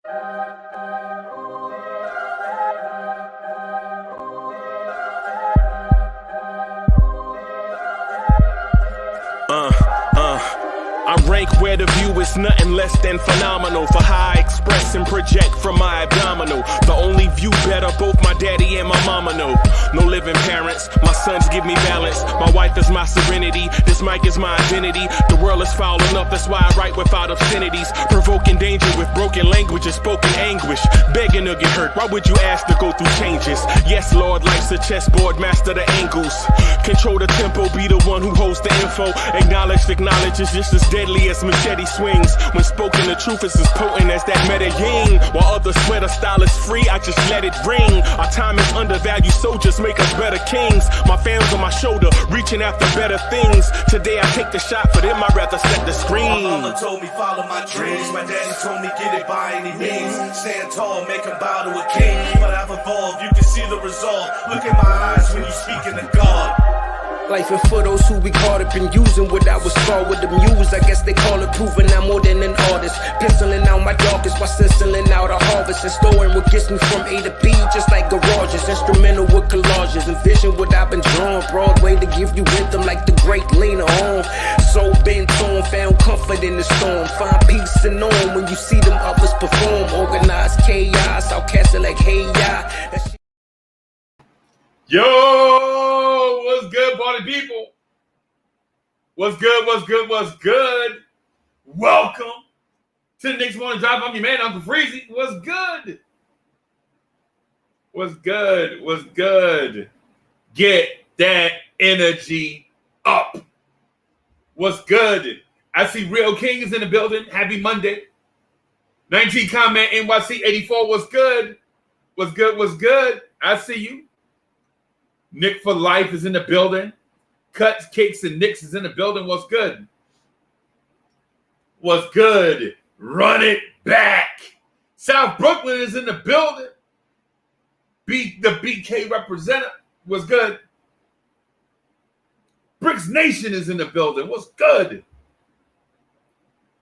I rank where the view is nothing less than phenomenal. For how I express and project from my abdominal. The only view better, both my daddy and my mama know. No living parents, my sons give me balance. My wife is my serenity, this mic is my identity. The world is foul enough, that's why I write without obscenities. Provoking danger with broken language and spoken anguish. Begging to get hurt, why would you ask to go through changes? Yes, Lord, life's a chessboard, master the angles. Control the tempo, be the one who holds the info. Acknowledge is just as deadly as machete swings. When spoken, the truth is as potent as that Medellin. While others swear the style is free, I just let it ring. Our time is undervalued, soldiers make us better kings. My fans on my shoulder, reaching after better things. Today I take the shot, for them I'd rather set the screen. My mama told me follow my dreams. My daddy told me get it by any means. Stand tall, make him bow to a king. But I've evolved, you can see the resolve. Look in my eyes when you speaking to God. Life and for those who be caught up in using what I was taught with the muse. I guess they call it proving I'm more than an artist. Penciling out my darkest while stenciling out a harvest. And storing what gets me from A to B, just like garages. Instrumental with collages. Envision what I've been drawing. Broadway to give you rhythm like the great Lena Horne. So bent on, found comfort in the storm. Find peace and on when you see them others perform. Organized chaos, I'll cast it like hey ya. Yo, what's good, party people? What's good, what's good, what's good? Welcome to the Knicks Morning Drive. I'm your man, Uncle Freezy. What's good? What's good, what's good? Get that energy up. What's good? I see Real King is in the building. Happy Monday. 19 comment NYC 84. What's good? What's good, what's good? I see you. Nick for Life is in the building. Cuts, Cakes, and Knicks is in the building. What's good? What's good? Run it back. South Brooklyn is in the building. The BK representative. What's good? Bricks Nation is in the building. What's good?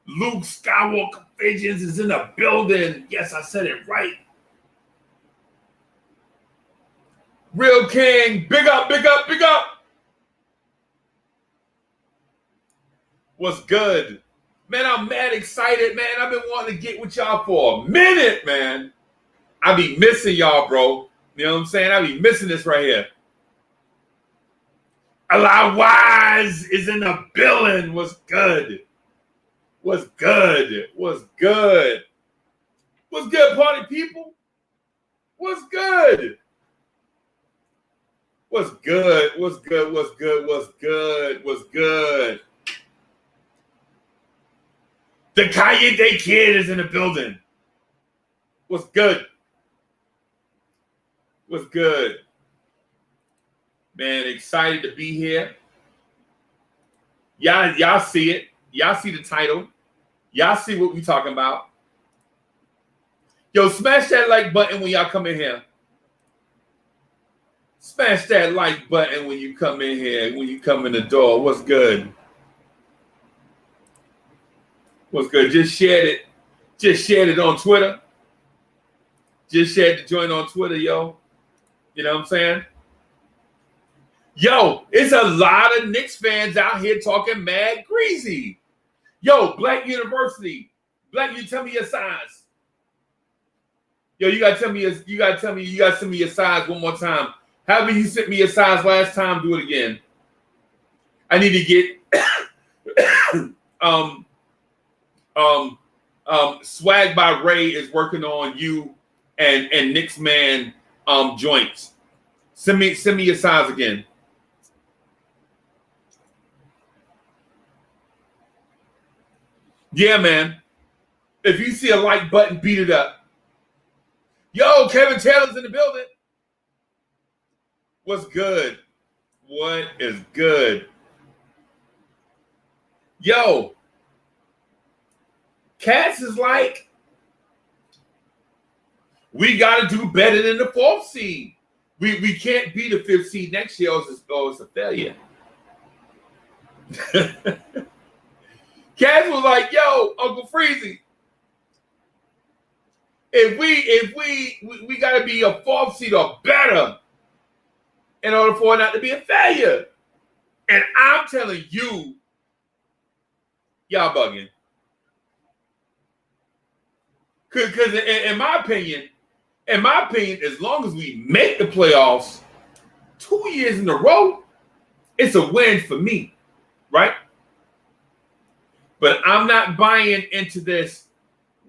Luke Skywalker Visions is in the building. Yes, I said it right. Real King, big up, big up, big up. What's good? Man, I'm mad excited, man. I've been wanting to get with y'all for a minute, man. I be missing y'all, bro. You know what I'm saying? I be missing this right here. Eli Wise is in the building. What's good? What's good? What's good? What's good, party people? What's good? What's good? What's good? What's good? What's good? What's good? The Cayenne Kid is in the building. What's good? What's good? Man, excited to be here. Y'all see it. Y'all see the title. Y'all see what we talking about. Yo, smash that like button when y'all come in here. Smash that like button when you come in here, when you come in the door. What's good? What's good? Just shared it. Just shared it on Twitter. Just shared the joint on Twitter, yo. You know what I'm saying? Yo, it's a lot of Knicks fans out here talking mad greasy. Yo, Black University. Black, you tell me your size. Yo, you gotta send me your size one more time. However you sent me your size last time, do it again. I need to get Swag by Ray is working on you and Knicks Man joints. Send me your size again. Yeah, man. If you see a like button, beat it up. Yo, Kevin Taylor's in the building. What's good? What is good? Yo, Cass is like, we got to do better than the 4th seed. We can't be the 5th seed next year, or it's a failure. Cass was like, yo, Uncle Freezy, we got to be a fourth seed or better in order for it not to be a failure. And I'm telling you, y'all bugging. Because in my opinion, as long as we make the playoffs 2 years in a row, it's a win for me, right? But I'm not buying into this.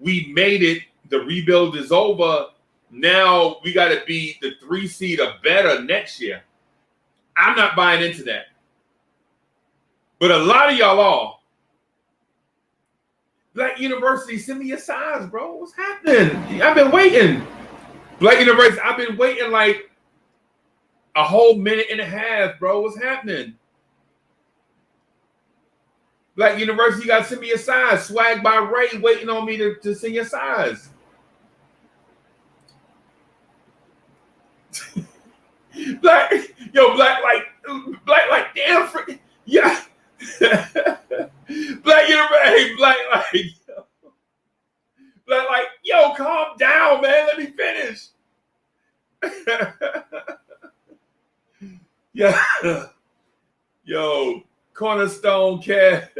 We made it. The rebuild is over. Now we got to be the 3 seed or better next year. I'm not buying into that. But a lot of y'all are. Black University, send me your size, bro. What's happening? I've been waiting. Black University, I've been waiting like a whole minute and a half, bro. What's happening? Black University, you got to send me your size. Swag by Ray waiting on me to send your size. Black like damn freaking yeah. Black University, Black like yo, calm down, man. Let me finish. Yeah, yo, Cornerstone Cat.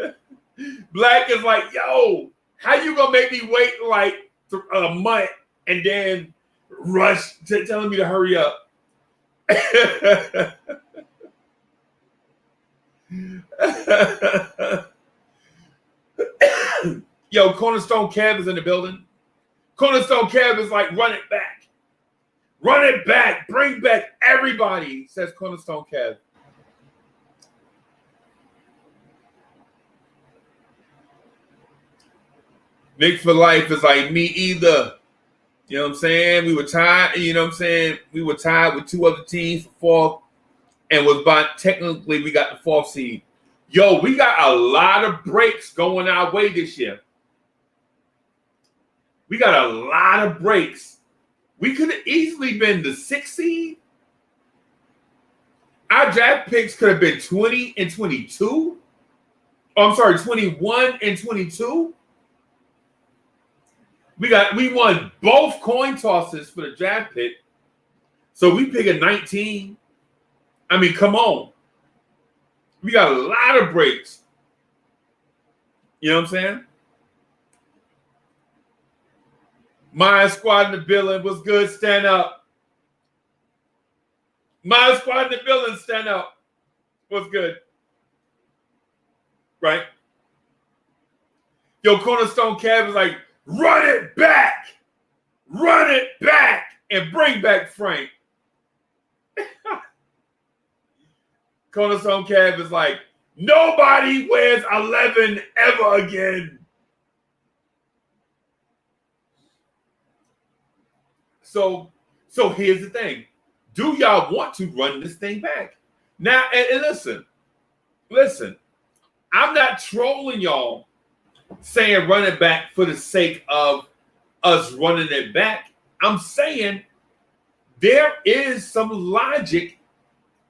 Black is like, yo, how you gonna make me wait like a month and then rush to telling me to hurry up? Yo, Cornerstone Cav is in the building. Cornerstone Cav is like, run it back. Run it back. Bring back everybody, says Cornerstone Cav. Nick for life is like, me either. You know what I'm saying? We were tied, you know what I'm saying? We were tied with 2 other teams for 4th and was by technically we got the 4th seed. Yo, we got a lot of breaks going our way this year. We got a lot of breaks. We could have easily been the 6th seed. Our draft picks could have been 20 and 22. Oh, I'm sorry, 21 and 22. We won both coin tosses for the draft pick. So we pick a 19. I mean, come on. We got a lot of breaks. You know what I'm saying? My squad in the building was good. Stand up. My squad in the building, stand up. What's good? Right? Yo, Cornerstone Cav is like, run it back, and bring back Frank. Cornerstone Cav is like, nobody wears 11 ever again. So here's the thing. Do y'all want to run this thing back? Now, and listen, I'm not trolling y'all saying run it back for the sake of us running it back. I'm saying there is some logic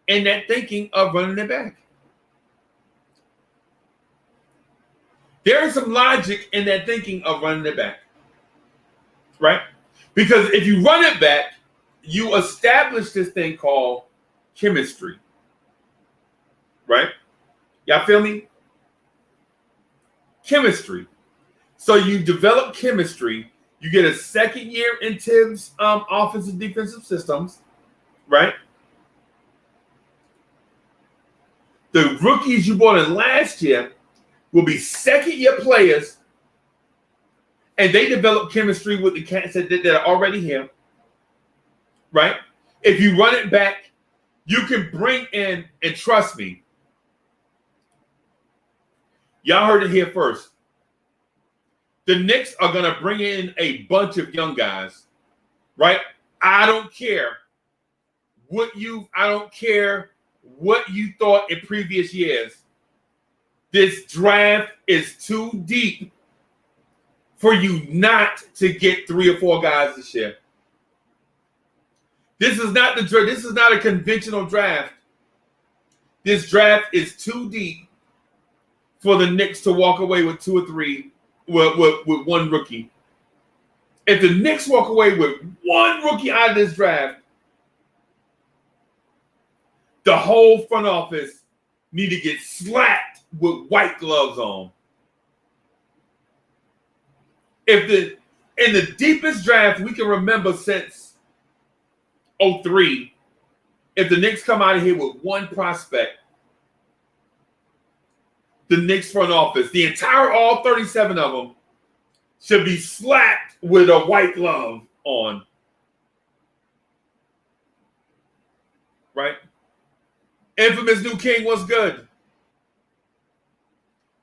in that thinking of running it back. There is some logic in that thinking of running it back. Right? Because if you run it back, you establish this thing called chemistry. Right? Y'all feel me? Chemistry. So you develop chemistry. You get a second year in Tibbs' offensive defensive systems, right? The rookies you brought in last year will be second year players, and they develop chemistry with the cats that are already here, right? If you run it back, you can bring in, and trust me, y'all heard it here first. The Knicks are going to bring in a bunch of young guys, right? I don't care what you thought in previous years. This draft is too deep for you not to get 3 or 4 guys this year. This is not a conventional draft. This draft is too deep for the Knicks to walk away with 2 or 3 with 1 rookie. If the Knicks walk away with one rookie out of this draft, the whole front office need to get slapped with white gloves on. In the deepest draft we can remember since 2003, if the Knicks come out of here with one prospect, the Knicks front office, the entire all 37 of them, should be slapped with a white glove on. Right? Infamous New King, what's good?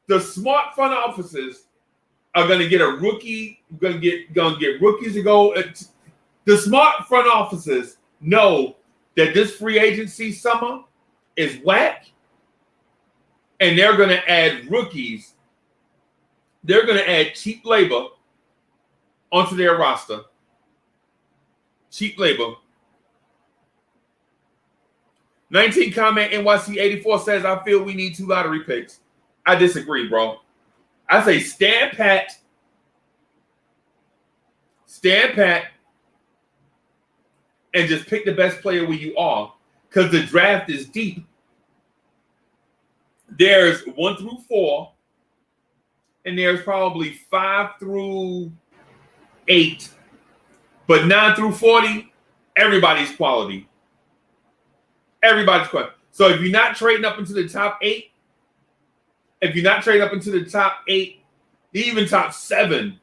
The smart front offices are going to get a rookie, going to get rookies to go. The smart front offices know that this free agency summer is whack, and they're going to add rookies. They're going to add cheap labor onto their roster. Cheap labor. 19 comment NYC 84 says, I feel we need 2 lottery picks. I disagree, bro. I say stand pat, and just pick the best player where you are, because the draft is deep. There's 1 through 4, and there's probably 5 through 8, but 9 through 40, everybody's quality. Everybody's quality. So if you're not trading up into the top 8, even top 7,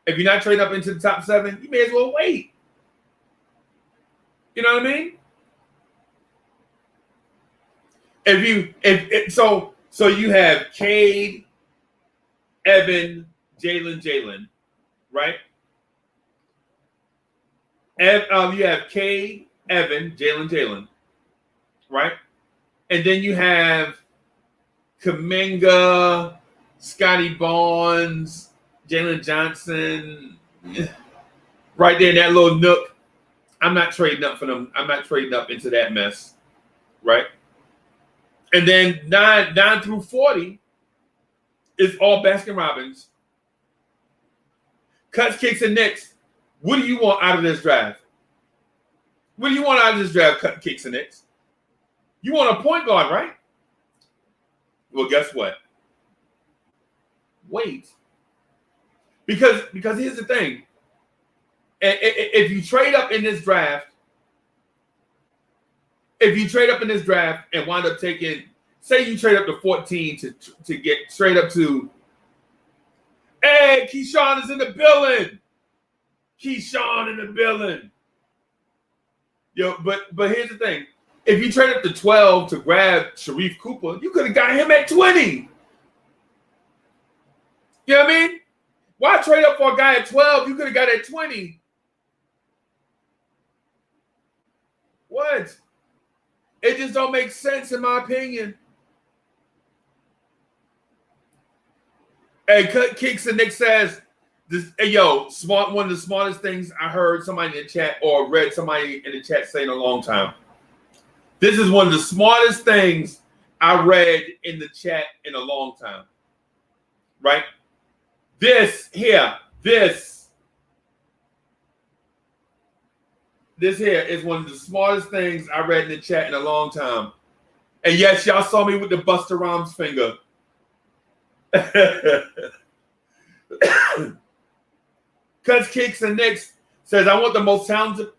if you're not trading up into the top 7, you may as well wait. You know what I mean? So you have Cade, Evan, Jalen, right? You have Cade, Evan, Jalen, right? And then you have Kuminga, Scotty Barnes, Jalen Johnson, right there in that little nook. I'm not trading up for them. I'm not trading up into that mess, right? And then 9 through 40 is all Baskin-Robbins. Cuts, kicks, and nicks. What do you want out of this draft? What do you want out of this draft, cut, kicks, and nicks? You want a point guard, right? Well, guess what? Wait. Because here's the thing. If you trade up in this draft, and wind up taking, say you trade up to 14 to get straight up to, hey, Keyshawn is in the building. Yo, but here's the thing. If you trade up to 12 to grab Sharif Cooper, you could have got him at 20. You know what I mean? Why trade up for a guy at 12? You could have got at 20. What? It just don't make sense in my opinion. Hey, Cut Kicks and Nick says, this, hey, yo, one of the smartest things I heard somebody in the chat or read somebody in the chat say in a long time. This is one of the smartest things I read in the chat in a long time. Right? This here is one of the smartest things I read in the chat in a long time. And yes, y'all saw me with the Busta Rhymes finger. Cuts, Kicks, and Nicks says, I want the most talented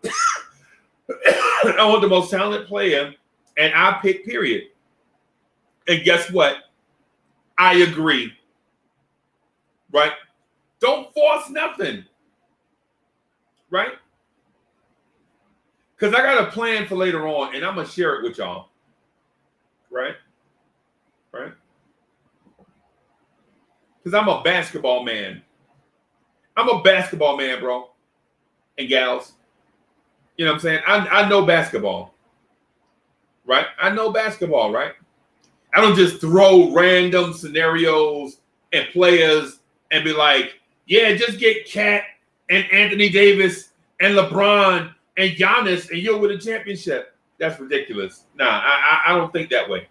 player, and I pick period. And guess what? I agree. Right? Don't force nothing. Right? Because I got a plan for later on, and I'm going to share it with y'all. Right? Right? Because I'm a basketball man. I'm a basketball man, bro. And gals. You know what I'm saying? I know basketball. Right? I know basketball, right? I don't just throw random scenarios and players and be like, yeah, just get Cat and Anthony Davis and LeBron and Giannis and you'll win a championship. That's ridiculous. Nah, I don't think that way.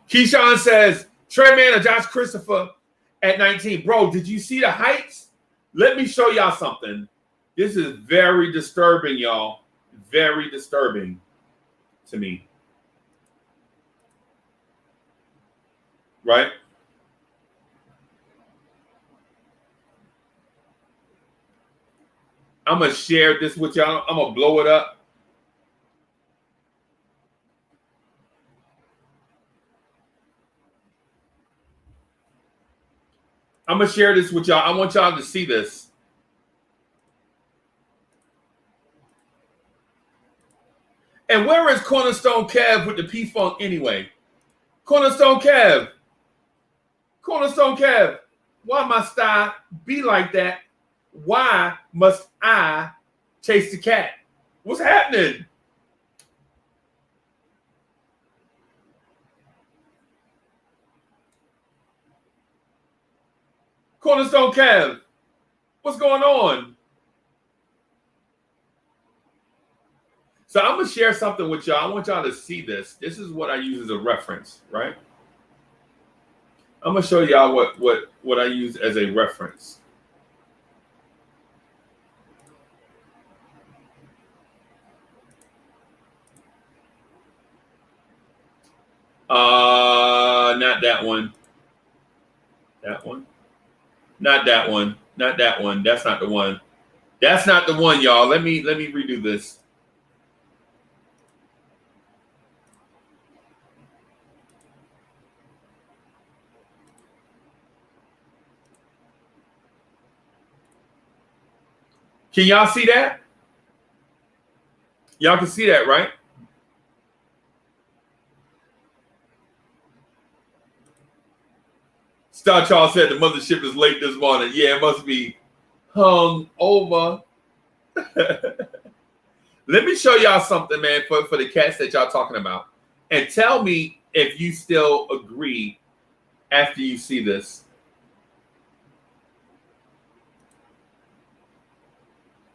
Keyshawn says, Trey Man or Josh Christopher at 19. Bro, did you see the heights? Let me show y'all something. This is very disturbing, y'all. Very disturbing to me. Right? I'm going to share this with y'all. I'm going to blow it up. I'm going to share this with y'all. I want y'all to see this. And where is Cornerstone Kev with the P-Funk anyway? Cornerstone Kev. Cornerstone Kev. Why must I be like that? Why must I chase the cat? What's happening? Cornerstone Kev. What's going on? So I'm going to share something with y'all. I want y'all to see this. This is what I use as a reference, right? I'm going to show y'all what I use as a reference. Not that one. That one. Not that one. Not that one. That's not the one. That's not the one, y'all. Let me redo this. Can y'all see that? Y'all can see that, right? Star Charles said the mothership is late this morning. Yeah, it must be hung over. Let me show y'all something, man, for the cats that y'all talking about. And tell me if you still agree after you see this.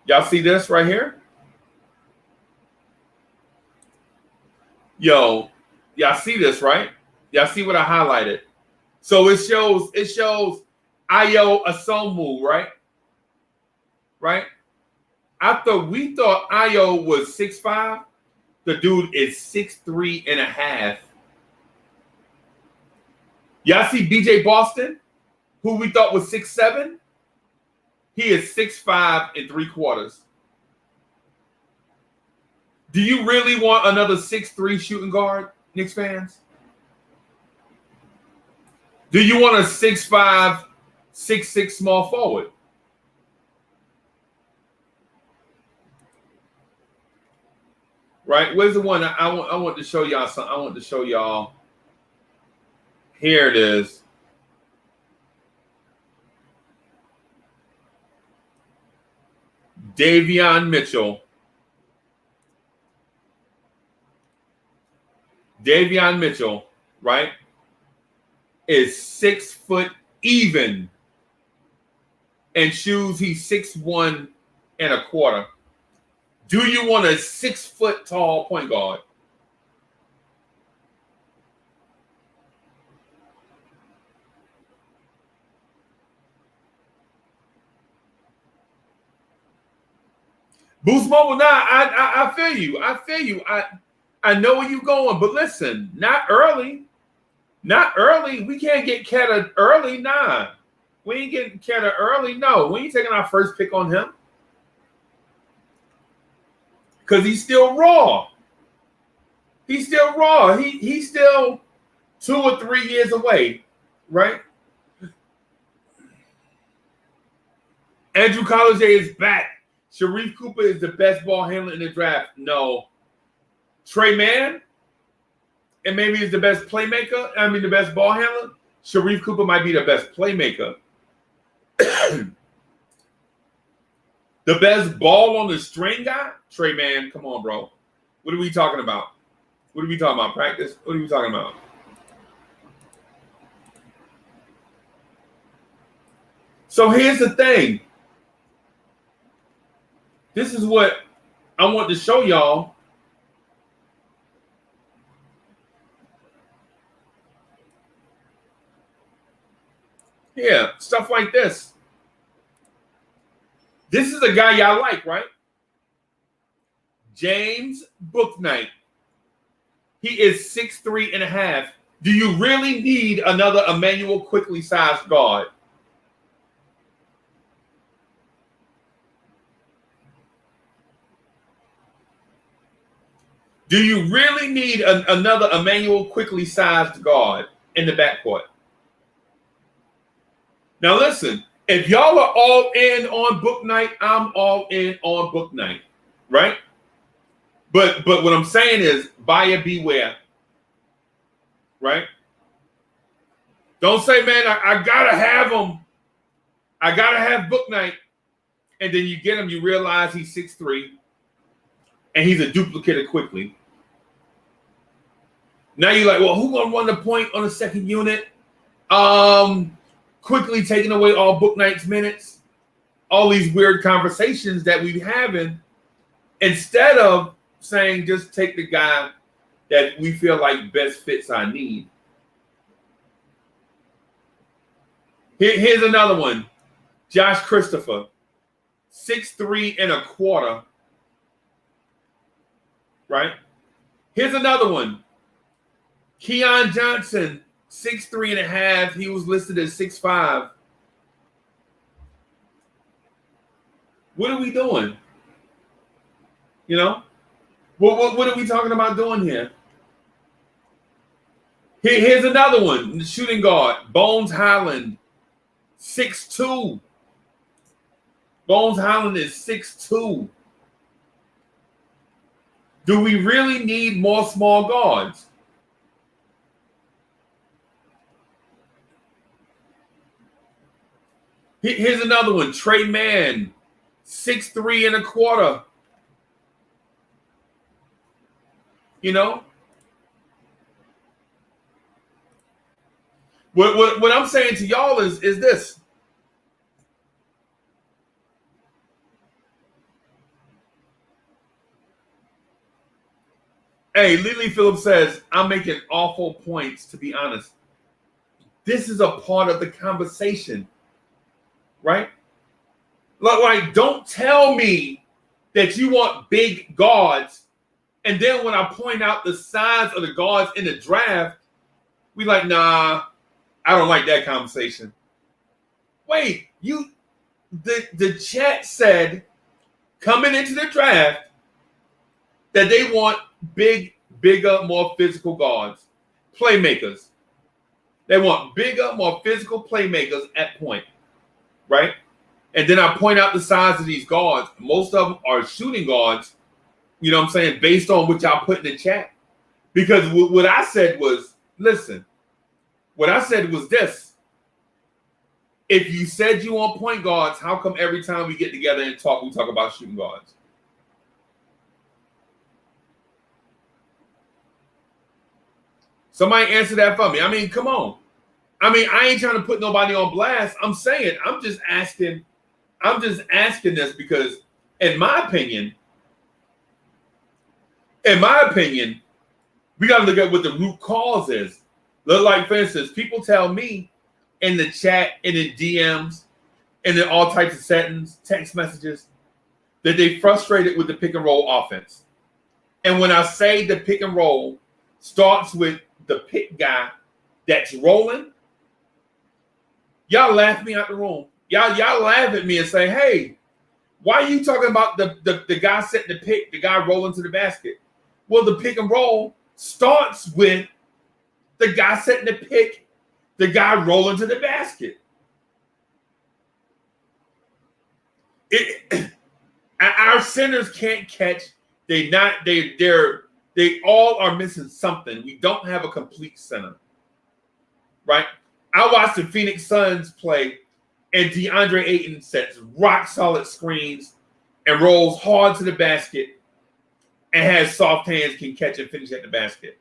Y'all see this right here? Yo, y'all see this, right? Y'all see what I highlighted? So it shows Ayo Asomu, right? Right? We thought Ayo was 6'5". The dude is 6'3 and a half. Y'all see BJ Boston, who we thought was 6'7"? He is 6'5 and 3/4. Do you really want another 6'3 shooting guard, Knicks fans? Do you want a 6'5", 6'6 small forward? Right? Where's the one I want to show y'all something? I want to show y'all. Here it is. Davion Mitchell. Davion Mitchell, right, is 6 foot even. And shoes, he's 6'1 and a quarter. Do you want a 6 foot tall point guard? Boost Mobile, nah, I feel you. I feel you. I know where you're going, but listen, not early. Not early. We can't get Keta early. Nah. We ain't getting Keta early. No. We ain't taking our first pick on him. Because he's still raw. He's still raw. He's still 2 or 3 years away, right? Andrew College is back. Sharif Cooper is the best ball handler in the draft. No. Trey Mann, and maybe he's the best playmaker. I mean, the best ball handler. Sharif Cooper might be the best playmaker. The best ball on the string guy? Trey Mann, come on, bro. What are we talking about? What are we talking about? Practice? What are we talking about? So here's the thing. This is what I want to show y'all. Yeah, stuff like this. This is a guy y'all like, right? James Bouknight. He is 6'3.5". Do you really need another Emmanuel Quickly sized guard? Do you really need another Emmanuel Quickly sized guard in the backcourt? Now listen, if y'all are all in on Bouknight, I'm all in on Bouknight, right? But what I'm saying is buyer beware, right? Don't say, man, I gotta have him. I gotta have Bouknight. And then you get him, you realize he's 6'3", and he's a duplicate of Quickly. Now you're like, well, who gonna run the point on the second unit? Quickly taking away all Bouknight's minutes. All these weird conversations that we're having, instead of saying just take the guy that we feel like best fits our need. Here's another one. Josh Christopher, 6'3.25". Right? Here's another one. Keon Johnson, 6'3.5". He was listed as 6'5". What are we doing? You know? What are we talking about doing here? Here's another one. The shooting guard, Bones Highland, 6'2". Bones Highland is 6'2". Do we really need more small guards? Here's another one. Trey Mann, 6'3.25". You know? What I'm saying to y'all is this. Hey, Lily Phillips says, I'm making awful points, to be honest. This is a part of the conversation, right? Like, don't tell me that you want big guards, and then when I point out the size of the guards in the draft, we like, nah, I don't like that conversation. Wait, the chat said coming into the draft that they want bigger, more physical guards, playmakers. They want bigger, more physical playmakers at point, right? And then I point out the size of these guards. Most of them are shooting guards, you know what I'm saying, based on what y'all put in the chat. Because what I said was, listen, what I said was this. If you said you want point guards, how come every time we get together and talk, we talk about shooting guards? Somebody answer that for me. I mean, come on. I mean, I ain't trying to put nobody on blast. I'm saying, I'm just asking this because, in my opinion, we got to look at what the root cause is. Look, like, for instance, people tell me in the chat, and in DMs, and in all types of settings, text messages, that they frustrated with the pick and roll offense. And when I say the pick and roll starts with the pick guy that's rolling, y'all laugh me out the room. Y'all laugh at me and say, hey, why are you talking about the guy setting the pick, the guy rolling to the basket? Well, the pick and roll starts with the guy setting the pick, the guy rolling to the basket. Our centers can't catch. They all are missing something. We don't have a complete center, right? I watched the Phoenix Suns play, and DeAndre Ayton sets rock solid screens and rolls hard to the basket and has soft hands, can catch and finish at the basket.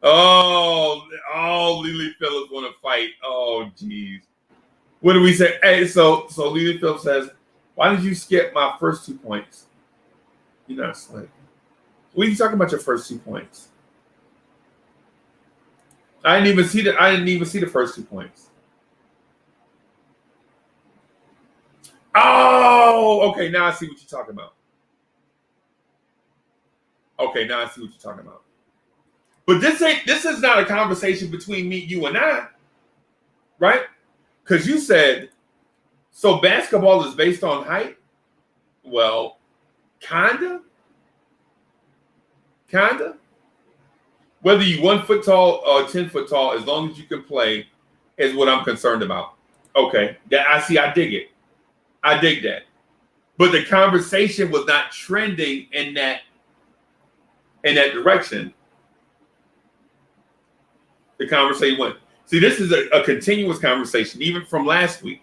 Oh, Lily Phillips want to fight. Oh, geez. What do we say? Hey, so Lily Phillips says, why did you skip my first 2 points? You're not slick. What are you talking about your first 2 points? I didn't even see the first 2 points. Oh, okay. Now I see what you're talking about. Okay, now I see what you're talking about. But this is not a conversation between me, you, and I, right? Because you said, so basketball is based on height? Well, kinda. Whether you 1 foot tall or 10 foot tall, as long as you can play, is what I'm concerned about. Okay, I dig it. I dig that. But the conversation was not trending in that direction. The conversation went. See, this is a continuous conversation, even from last week.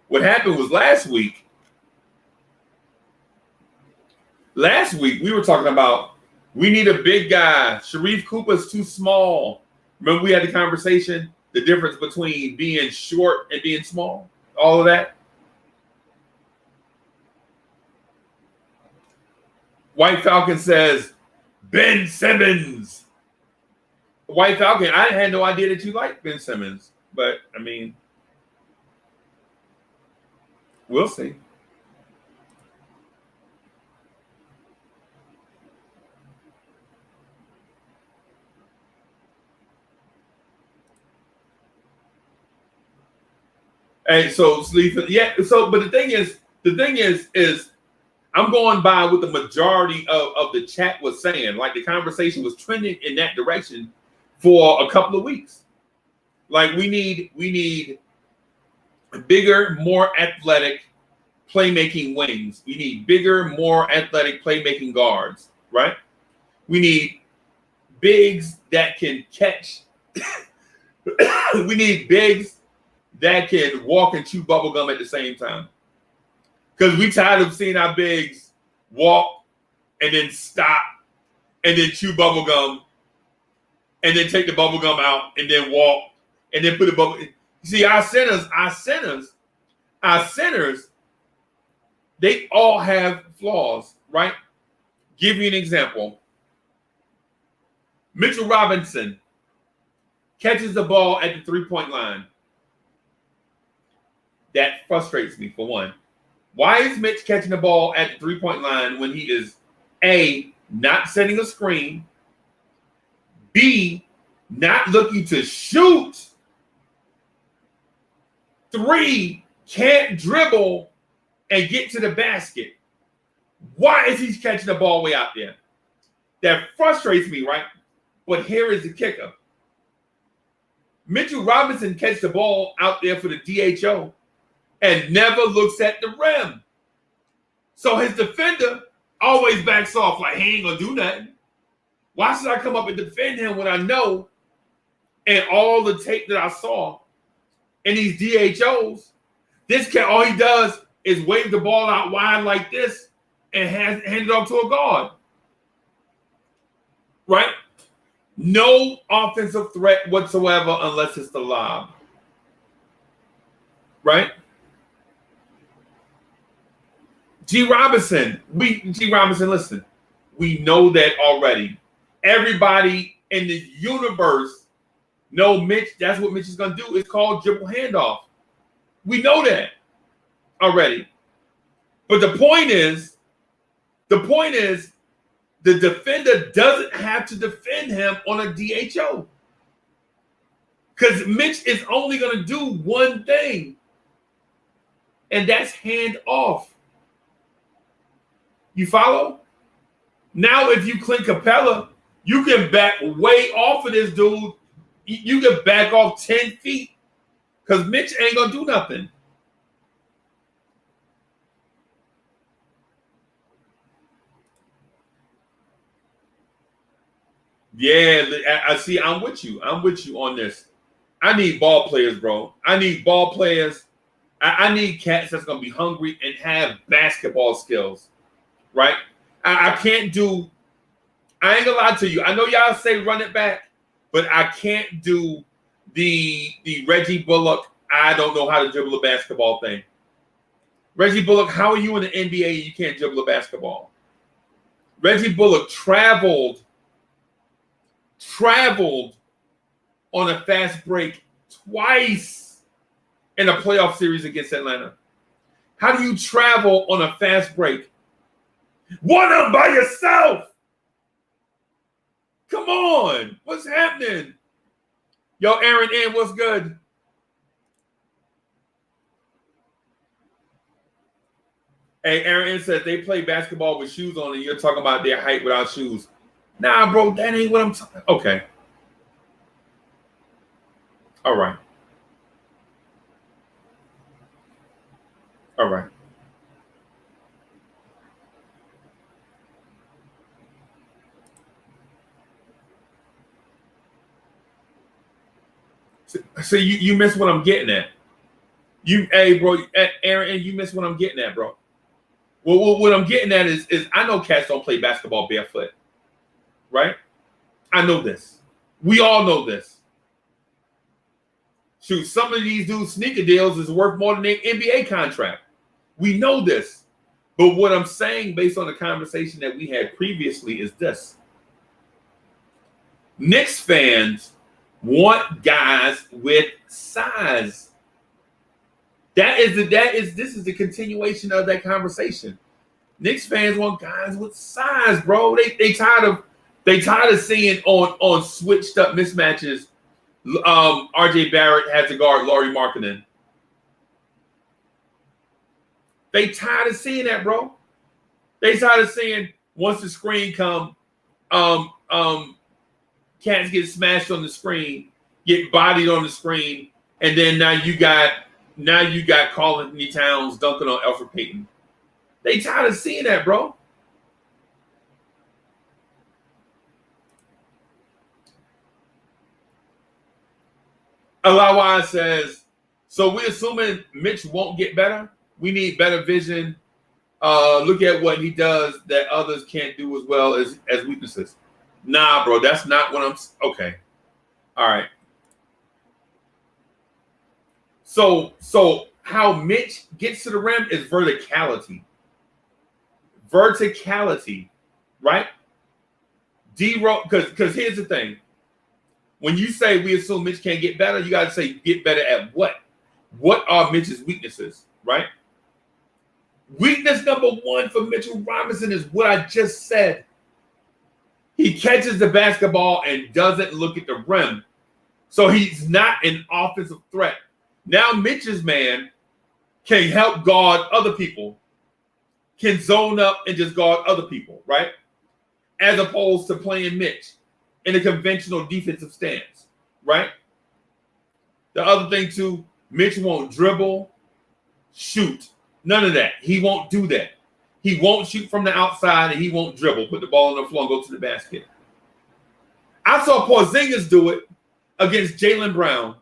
What happened was last week we were talking about we need a big guy. Sharif Cooper's too small. Remember we had the conversation, the difference between being short and being small, all of that. White Falcon says, Ben Simmons. White Falcon, I had no idea that you liked Ben Simmons, but I mean, we'll see. And so, yeah. So, but the thing is, I'm going by what the majority of the chat was saying. Like the conversation was trending in that direction for a couple of weeks. Like we need bigger, more athletic playmaking wings. We need bigger, more athletic playmaking guards, right? We need bigs that can catch. We need bigs that can walk and chew bubblegum at the same time. Because we tired of seeing our bigs walk and then stop and then chew bubblegum and then take the bubblegum out and then walk and then put the bubble. See, our centers, they all have flaws, right? Give you an example. Mitchell Robinson catches the ball at the 3-point line. That frustrates me, for one. Why is Mitch catching the ball at the 3-point line when he is A, not setting a screen, B, not looking to shoot, 3, can't dribble and get to the basket? Why is he catching the ball way out there? That frustrates me, right? But here is the kicker. Mitchell Robinson catches the ball out there for the DHO and never looks at the rim. So his defender always backs off like he ain't gonna do nothing. Why should I come up and defend him when I know, and all the tape that I saw in these DHOs, this cat, all he does is wave the ball out wide like this and hand it off to a guard. Right? No offensive threat whatsoever unless it's the lob. Right? G. Robinson, listen, we know that already. Everybody in the universe know Mitch, that's what Mitch is going to do. It's called dribble handoff. We know that already. But the point is, the defender doesn't have to defend him on a DHO. Because Mitch is only going to do one thing, and that's hand off. You follow? Now, if you Clint Capella, you can back way off of this dude. You can back off 10 feet because Mitch ain't going to do nothing. Yeah, I see. I'm with you on this. I need ball players, bro. I need ball players. I need cats that's going to be hungry and have basketball skills. Right? I can't do, I ain't gonna lie to you. I know y'all say run it back, but I can't do the Reggie Bullock, I don't know how to dribble a basketball thing. Reggie Bullock, how are you in the NBA and you can't dribble a basketball? Reggie Bullock traveled on a fast break twice in a playoff series against Atlanta? How do you travel on a fast break? One of them by yourself. Come on. What's happening? Yo, Aaron N, what's good? Hey, Aaron N said they play basketball with shoes on and you're talking about their height without shoes. Nah, bro, that ain't what I'm talking. Okay. All right. All right. So you miss what I'm getting at. Hey, bro, Aaron, you miss what I'm getting at, bro. Well, what I'm getting at is I know cats don't play basketball barefoot, right? I know this. We all know this. Shoot, some of these dudes' sneaker deals is worth more than their NBA contract. We know this. But what I'm saying based on the conversation that we had previously is this. Knicks fans want guys with size. This is the continuation of that conversation. Knicks fans want guys with size, bro. They tired of seeing on switched up mismatches. RJ Barrett has to guard Lauri Markkanen. They tired of seeing that, bro. They tired of seeing once the screen come, cats get smashed on the screen, get bodied on the screen, and then now you got Karl Anthony Towns dunking on Elfrid Payton. They tired of seeing that, bro. Alawai says, so we assuming Mitch won't get better? We need better vision. Look at what he does that others can't do as well as weaknesses. Nah, bro, that's not what I'm... Okay. All right. So how Mitch gets to the rim is verticality. Verticality, right? Because here's the thing. When you say we assume Mitch can't get better, you got to say get better at what? What are Mitch's weaknesses, right? Weakness number one for Mitchell Robinson is what I just said. He catches the basketball and doesn't look at the rim. So he's not an offensive threat. Now Mitch's man can help guard other people, can zone up and just guard other people, right? As opposed to playing Mitch in a conventional defensive stance, right? The other thing too, Mitch won't dribble, shoot. None of that. He won't do that. He won't shoot from the outside and he won't dribble, put the ball on the floor and go to the basket. I saw Porzingis do it against Jaylen Brown.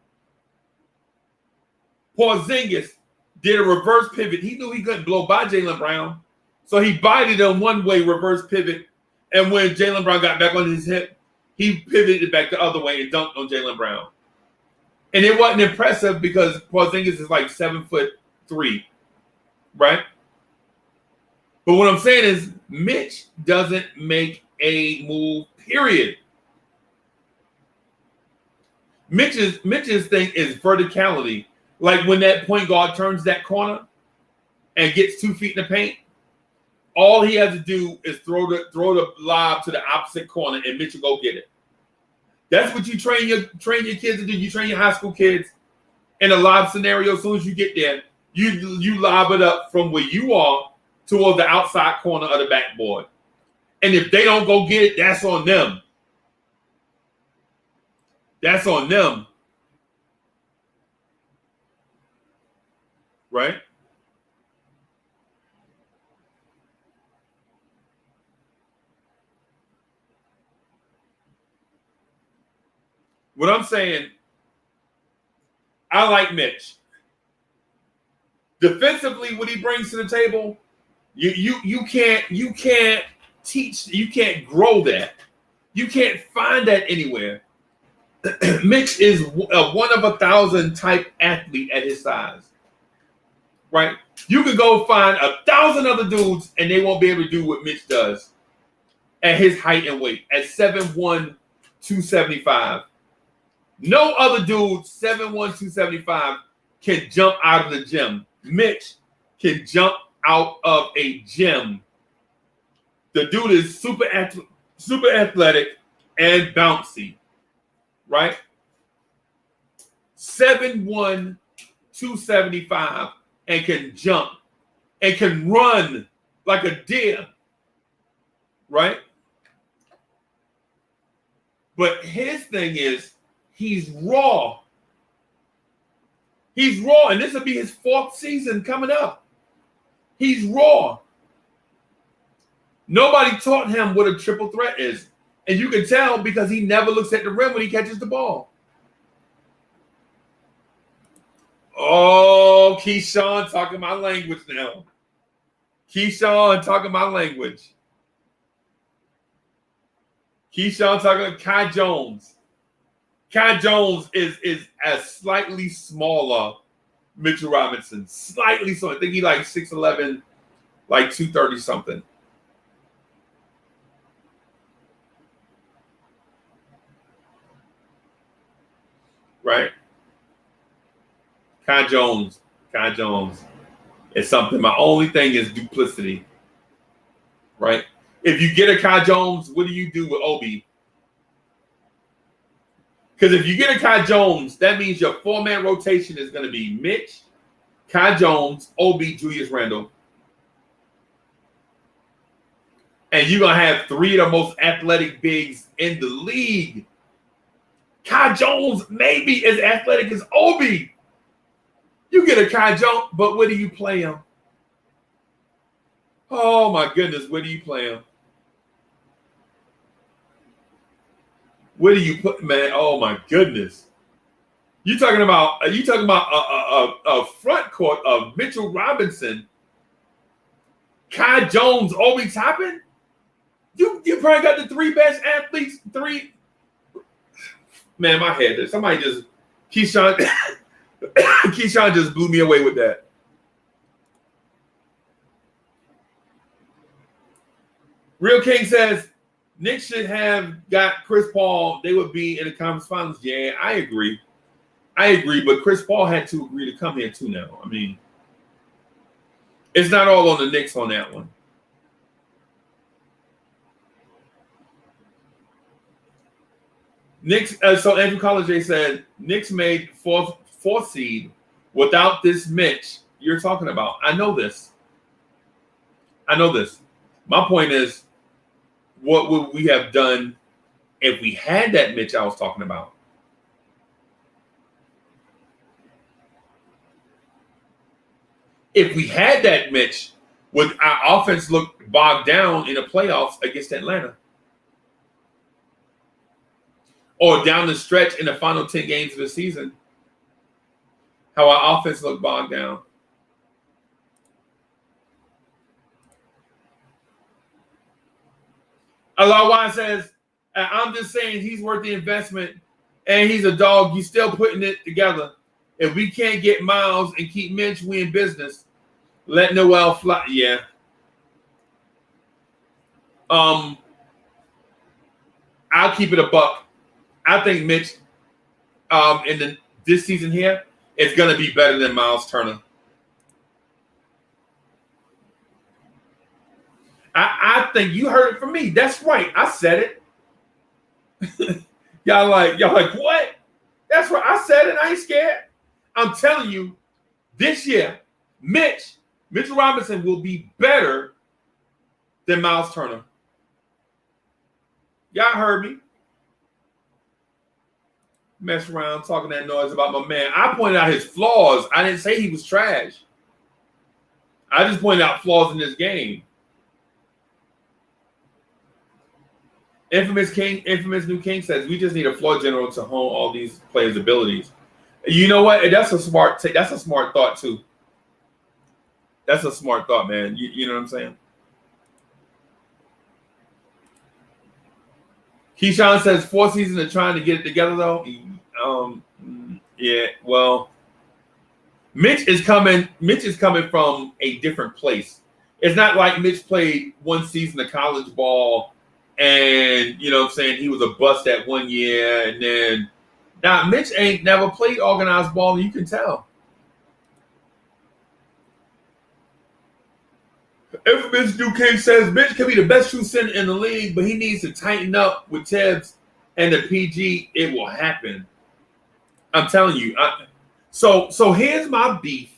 Porzingis did a reverse pivot. He knew he couldn't blow by Jaylen Brown, so he bodied him one way, reverse pivot, and when Jaylen Brown got back on his hip, he pivoted back the other way and dunked on Jaylen Brown. And it wasn't impressive because Porzingis is like 7'3", right? But what I'm saying is Mitch doesn't make a move, period. Mitch's thing is verticality. Like when that point guard turns that corner and gets 2 feet in the paint, all he has to do is throw the lob to the opposite corner and Mitch will go get it. That's what you train your kids to do. You train your high school kids in a lob scenario. As soon as you get there, you lob it up from where you are toward the outside corner of the backboard. And if they don't go get it, that's on them. That's on them. Right? What I'm saying, I like Mitch. Defensively, what he brings to the table, you can't teach, you can't grow that. You can't find that anywhere. Mitch is a 1 of 1,000 type athlete at his size. Right? You can go find 1,000 other dudes and they won't be able to do what Mitch does at his height and weight, at 7'1", 275. No other dude, 7'1", 275, can jump out of the gym. Mitch can jump out of a gym. The dude is super athletic and bouncy, right? 7'1", 275, and can jump and can run like a deer, right? But his thing is he's raw. He's raw, and this will be his 4th season coming up. He's raw. Nobody taught him what a triple threat is. And you can tell because he never looks at the rim when he catches the ball. Oh, Keyshawn talking my language now. Keyshawn talking my language. Keyshawn talking Kai Jones. Kai Jones is a slightly smaller Mitchell Robinson. Slightly so. I think he's like 6'11", like 230 something. Right? Kai Jones is something. My only thing is duplicity. Right? If you get a Kai Jones, what do you do with Obi? Because if you get a Kai Jones, that means your 4-man rotation is going to be Mitch, Kai Jones, Obi, Julius Randle. And you're going to have 3 of the most athletic bigs in the league. Kai Jones may be as athletic as Obi. You get a Kai Jones, but where do you play him? Oh, my goodness, where do you play him? Where do you put, man? Oh my goodness! You talking about a front court of Mitchell Robinson, Kai Jones, Obi Toppin? You probably got the 3 best athletes. 3. Man, my head. Somebody just Keyshawn just blew me away with that. Real King says Knicks should have got Chris Paul. They would be in the conference finals. Yeah, I agree. But Chris Paul had to agree to come here too now. I mean, it's not all on the Knicks on that one. Knicks. So Andrew College said Knicks made fourth seed without this Mitch you're talking about. I know this. My point is, what would we have done if we had that Mitch I was talking about? If we had that Mitch, would our offense look bogged down in the playoffs against Atlanta? Or down the stretch in the final 10 games of the season? How our offense looked bogged down? Allah says, I'm just saying he's worth the investment and he's a dog. You still putting it together. If we can't get Miles and keep Mitch, we in business. Let Noel fly. Yeah. I'll keep it a buck. I think Mitch this season here is going to be better than Miles Turner. I think you heard it from me. That's right. I said it. y'all like, what? That's right. I said it. I ain't scared. I'm telling you, this year, Mitchell Robinson will be better than Miles Turner. Y'all heard me. Mess around talking that noise about my man. I pointed out his flaws. I didn't say he was trash. I just pointed out flaws in this game. Infamous New King says we just need a floor general to hone all these players' abilities. You know what? That's a smart thought too. That's a smart thought, man. You know what I'm saying? Keyshawn says 4 seasons of trying to get it together though. Yeah, well, Mitch is coming from a different place. It's not like Mitch played 1 season of college ball and, you know what I'm saying, he was a bust that 1 year and then Now, Mitch ain't never played organized ball, and you can tell. If Mitch Duquesne says Mitch can be the best true center in the league, but he needs to tighten up with Tibbs and the PG, it will happen. I'm telling you. So here's my beef.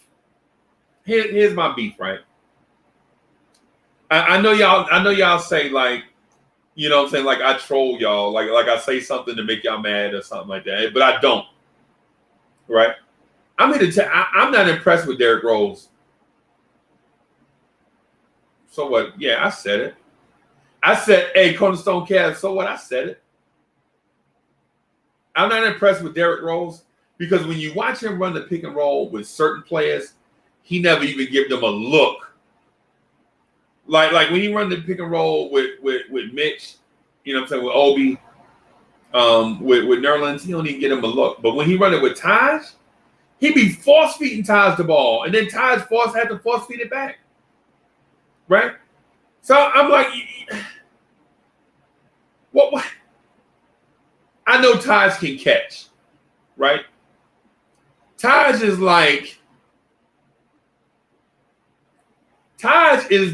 Here's my beef, right? I know y'all say, like, you know what I'm saying, like I troll y'all, like I say something to make y'all mad or something like that, but I don't. Right? I'm here to tell. I'm not impressed with Derrick Rose. So what? Yeah, I said it. I said, hey, Cornerstone Cavs, so what? I said it. I'm not impressed with Derrick Rose because when you watch him run the pick and roll with certain players, he never even give them a look. Like when he run the pick and roll with Mitch, you know what I'm saying, with Obi, with Nerlens, he don't even get him a look. But when he run it with Taj, he be force feeding Taj the ball, and then Taj had to force feed it back. Right? So I'm like, what? I know Taj can catch, right? Taj is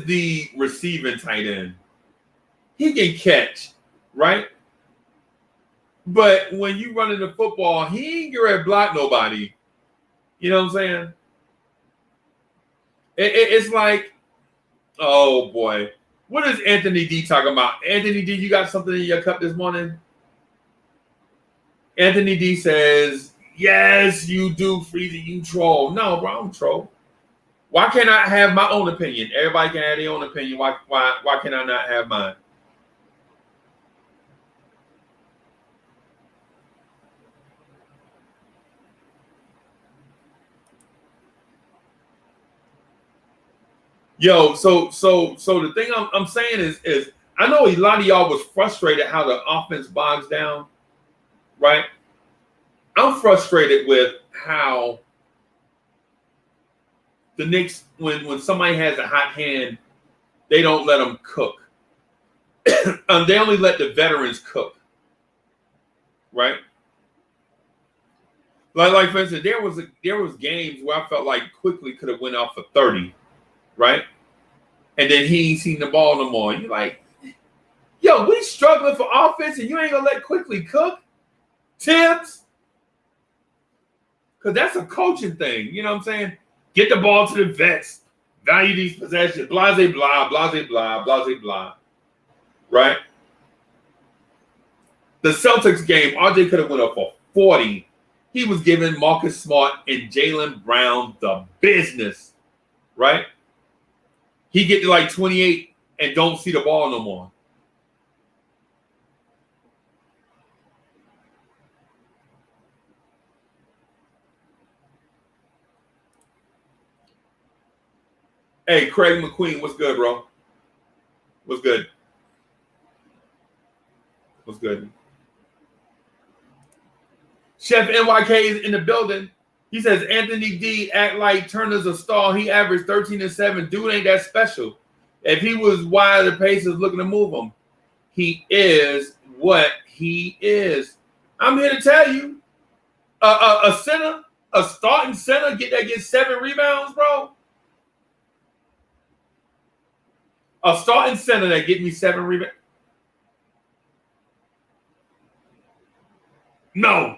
the receiving tight end. He can catch, right? But when you run into football, he ain't gonna block nobody. You know what I'm saying? It's like, oh boy, what is Anthony D talking about? Anthony D, you got something in your cup this morning? Anthony D says, yes, you do, Freezy, you troll. No, bro, I don't troll. Why can't I have my own opinion? Everybody can have their own opinion. Why can I not have mine? Yo, so the thing I'm saying is I know a lot of y'all was frustrated how the offense bogs down, right? I'm frustrated with how the Knicks, when somebody has a hot hand, they don't let them cook. They only let the veterans cook, right? Like for instance, there was games where I felt like Quickly could have went off for 30, right? And then he ain't seen the ball no more. You're like, yo, we struggling for offense, and you ain't gonna let Quickly cook, Tibbs? Because that's a coaching thing. You know what I'm saying? Get the ball to the vets. Value these possessions. Blase, blah, blase, blah, blase, blah. Right? The Celtics game, RJ could have went up for 40. He was giving Marcus Smart and Jaylen Brown the business. Right? He get to like 28 and don't see the ball no more. Hey, Craig McQueen, what's good, bro? What's good? What's good? Chef NYK is in the building. He says Anthony D act like Turner's a star. He averaged 13 and 7. Dude ain't that special. If he was why the Pacers looking to move him, he is what he is. I'm here to tell you, a center, a starting center, get 7 rebounds, bro. A starting center that get me 7 rebounds. No,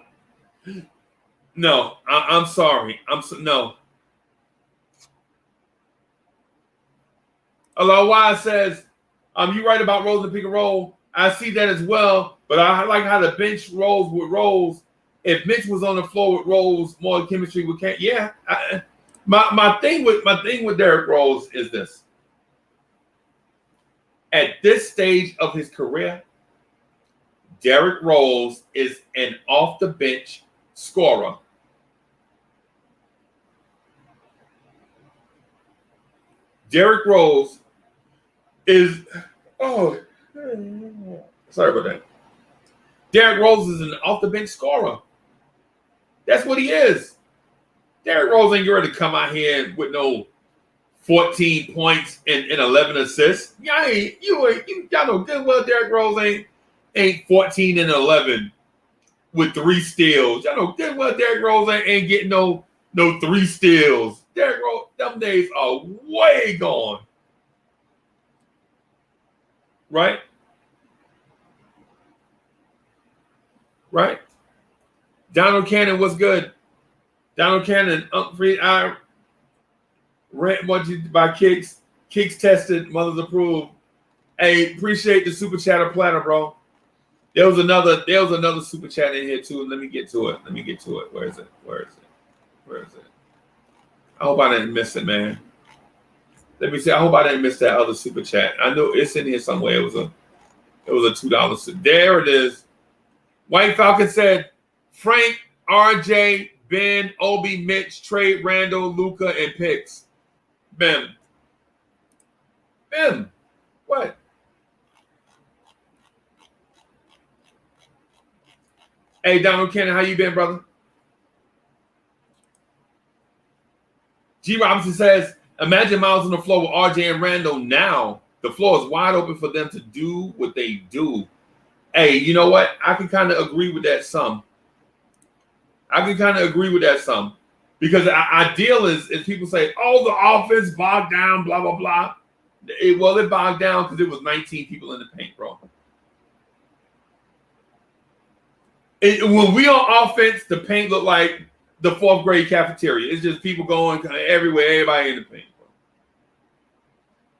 I'm sorry. No. Hello, Y says, you right about Rose and pick and roll. I see that as well, but I like how the bench rolls with Rose. If Mitch was on the floor with Rose, more chemistry would can't. Yeah, my thing with Derrick Rose is this. At this stage of his career, Derrick Rose is an off-the-bench scorer. Derrick Rose is sorry about that. Derrick Rose is an off-the-bench scorer. That's what he is. Derrick Rose ain't ready to come out here with no 14 points and 11 assists. Y'all know good well Derrick Rose ain't 14 and 11. with 3 steals. I know damn well Derrick Rose ain't getting no 3 steals. Derrick Rose, them days are way gone. Right? Right? Donald Cannon, what's good? Donald Cannon, free I rent what you by Kicks. Kicks tested, mothers approved. Hey, appreciate the super chatter platter, bro. There was another super chat in here too. Let me get to it. Where is it? I hope I didn't miss it, man. Let me see. I hope I didn't miss that other super chat. I know it's in here somewhere. It was a $2. There it is. White Falcon said, Frank, RJ, Ben, Obi, Mitch, trade Randall, Luca, and picks. Ben. What? Hey, Donald Cannon, how you been, brother? G. Robinson says, imagine Miles on the floor with RJ and Randall now. The floor is wide open for them to do what they do. Hey, you know what? I can kind of agree with that some. Because ideal is people say, oh, the offense bogged down, blah, blah, blah. It bogged down because it was 19 people in the paint, bro. When we on offense, the paint looked like the 4th grade cafeteria. It's just people going everywhere, everybody in the paint.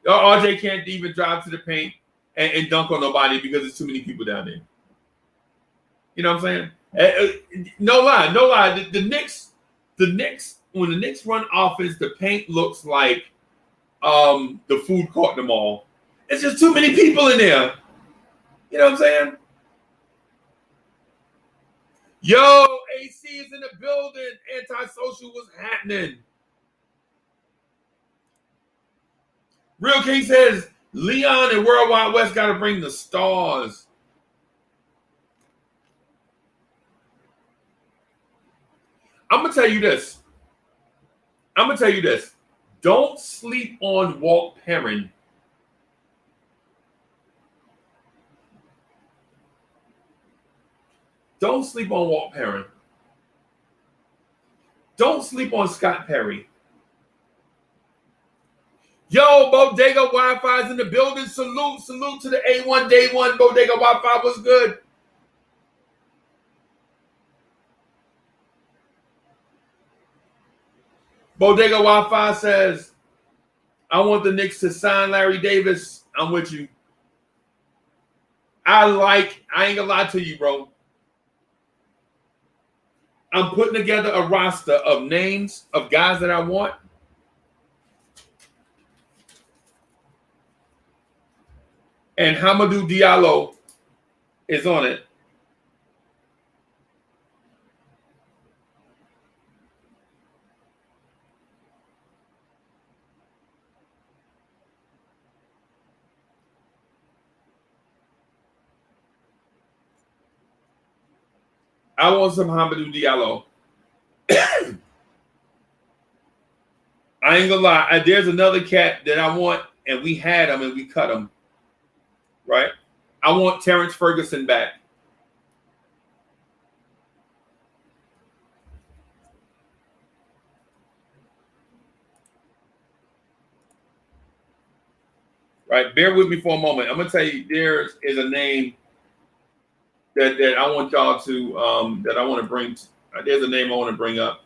Bro. RJ can't even drive to the paint and dunk on nobody because there's too many people down there. You know what I'm saying? No lie. The Knicks, when the Knicks run offense, the paint looks like the food court in the mall. It's just too many people in there. You know what I'm saying? Yo, AC is in the building. Antisocial was happening. Real King says, Leon and World Wide West got to bring the stars. I'm going to tell you this. Don't sleep on Walt Perrin. Don't sleep on Walt Perrin. Don't sleep on Scott Perry. Yo, Bodega Wi-Fi's in the building. Salute to the A1 Day 1. Bodega Wi-Fi was good. Bodega Wi-Fi says, I want the Knicks to sign Larry Davis. I'm with you. I ain't gonna lie to you, bro. I'm putting together a roster of names of guys that I want. And Hamidou Diallo is on it. I want some Hamidou Diallo. I ain't gonna lie. There's another cat that I want, and we had him and we cut him. Right? I want Terrence Ferguson back. Right? Bear with me for a moment. I'm gonna tell you, there is a name that I want y'all to that I want to bring. There's a name I want to bring up.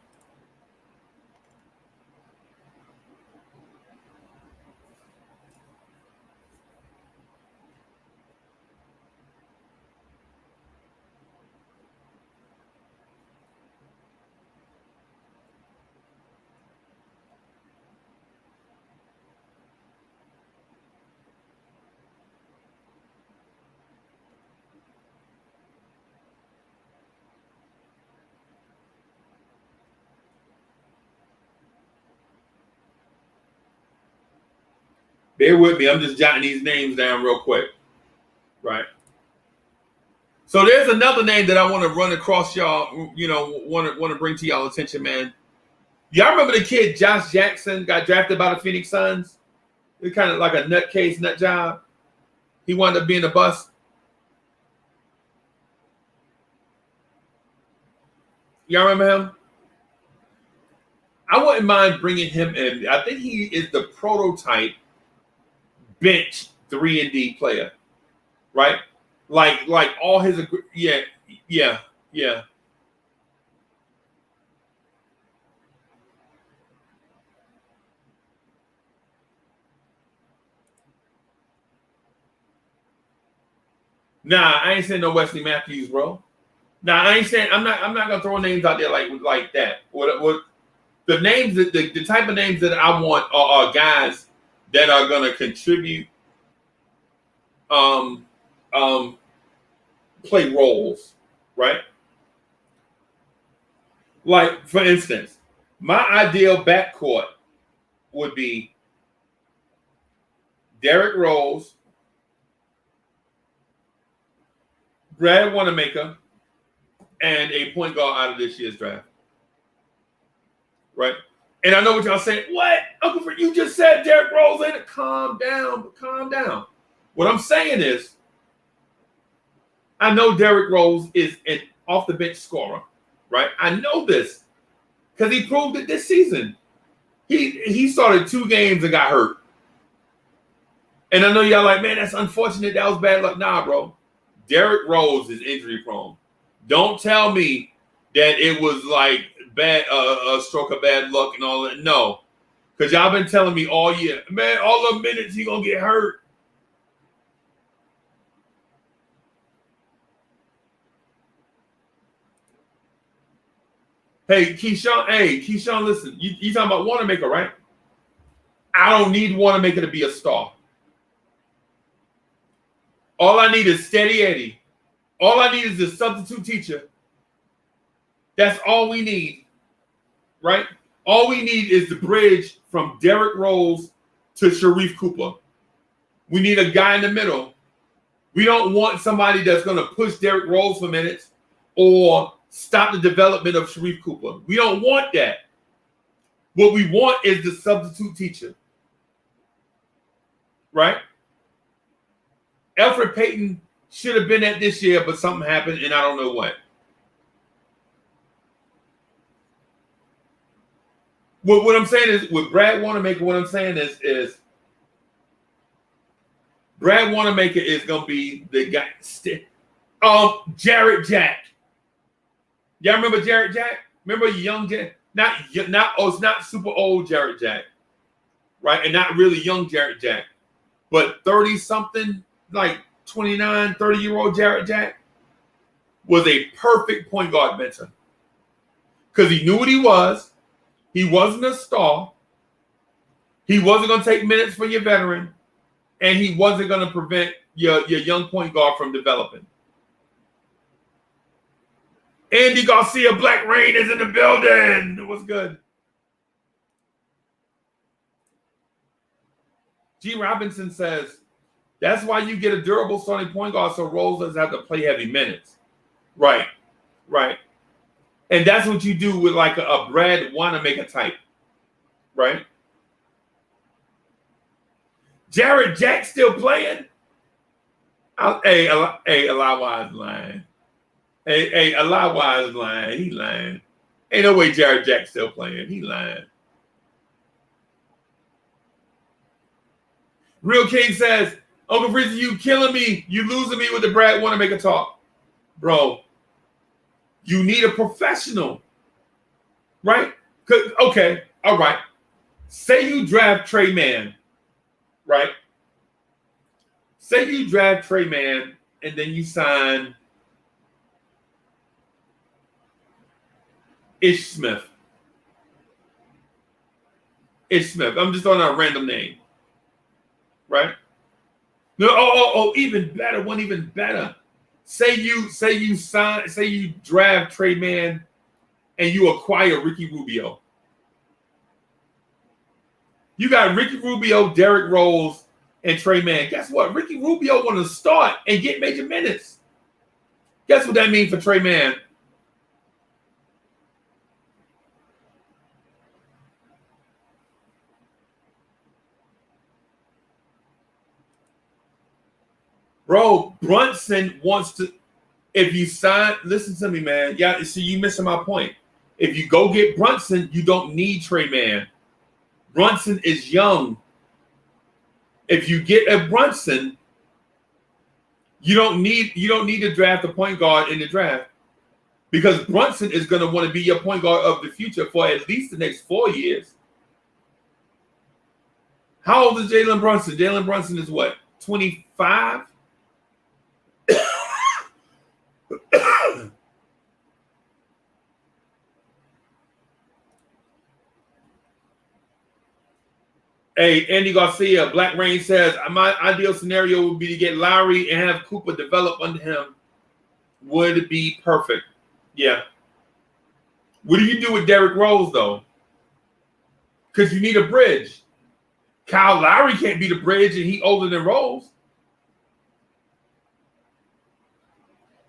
Bear with me. I'm just jotting these names down real quick. Right. So there's another name that I want to run across y'all, want to bring to y'all attention, man. Y'all remember the kid Josh Jackson got drafted by the Phoenix Suns? It's kind of like a nut job. He wound up being a bust. Y'all remember him? I wouldn't mind bringing him in. I think he is the prototype bench 3-and-D player, right? Like all his yeah. Nah, I ain't saying no Wesley Matthews, bro. Nah, I ain't saying I'm not gonna throw names out there like that. What the names that the type of names that I want are guys that are gonna contribute, um, um, play roles, right? Like for instance, my ideal backcourt would be Derrick Rose, Brad Wanamaker, and a point guard out of this year's draft. Right? And I know what y'all saying. What? Uncle Fred, you just said Derrick Rose ain't it. Calm down. What I'm saying is, I know Derrick Rose is an off-the-bench scorer, right? I know this because he proved it this season. He started 2 games and got hurt. And I know y'all like, man, that's unfortunate. That was bad luck. Nah, bro. Derrick Rose is injury prone. Don't tell me that it was like bad a stroke of bad luck and all that. No. Because y'all been telling me all year, man, all the minutes he gonna get hurt. Hey, Keyshawn, listen. You talking about Wanamaker, right? I don't need Wanamaker to be a star. All I need is steady Eddie. All I need is a substitute teacher. That's all we need, right? All we need is the bridge from Derrick Rose to Sharif Cooper. We need a guy in the middle. We don't want somebody that's going to push Derrick Rose for minutes or stop the development of Sharif Cooper. We don't want that. What we want is the substitute teacher, right? Elfrid Payton should have been at this year, but something happened, and I don't know what. What I'm saying is, with Brad Wanamaker, what I'm saying is Brad Wanamaker is going to be the guy. Jarrett Jack. Y'all remember Jarrett Jack? Remember young Jack? It's not super old Jarrett Jack, right? And not really young Jarrett Jack, but 30-something, like 29, 30-year-old Jarrett Jack was a perfect point guard mentor because he knew what he was. He wasn't a star. He wasn't going to take minutes for your veteran, and he wasn't going to prevent your young point guard from developing. Andy Garcia, Black Rain is in the building. It was good. G. Robinson says, that's why you get a durable starting point guard so Rose doesn't have to play heavy minutes. Right. And that's what you do with like a Brad Wanamaker type. Right? Jarrett Jack still playing? Hey, Alawa's lying. Hey, Alawa's lying. He lying. Ain't no way Jarrett Jack's still playing. He lying. Real King says, Uncle Freezy, you killing me. You losing me with the Brad Wanamaker talk. Bro, you need a professional. Right? Okay, all right. Say you draft Trey Mann. Right? Say you draft Trey Mann and then you sign Ish Smith. I'm just throwing out a random name. Right? No, even better. One even better. Say you draft Trey Mann and you acquire Ricky Rubio. You got Ricky Rubio, Derrick Rose, and Trey Mann. Guess what? Ricky Rubio want to start and get major minutes. Guess what that means for Trey Mann? Bro, Brunson wants to. if you sign, listen to me, man. Yeah, see, you missing my point. If you go get Brunson, you don't need Trey Man. Brunson is young. If you get a Brunson, you don't need to draft a point guard in the draft, because Brunson is going to want to be your point guard of the future for at least the next 4 years. How old is Jalen Brunson? Jalen Brunson is what, 25? Hey, Andy Garcia, Black Rain says, my ideal scenario would be to get Lowry and have Cooper develop under him. Would be perfect. Yeah. What do you do with Derrick Rose, though? Because you need a bridge. Kyle Lowry can't be the bridge, and he older than Rose.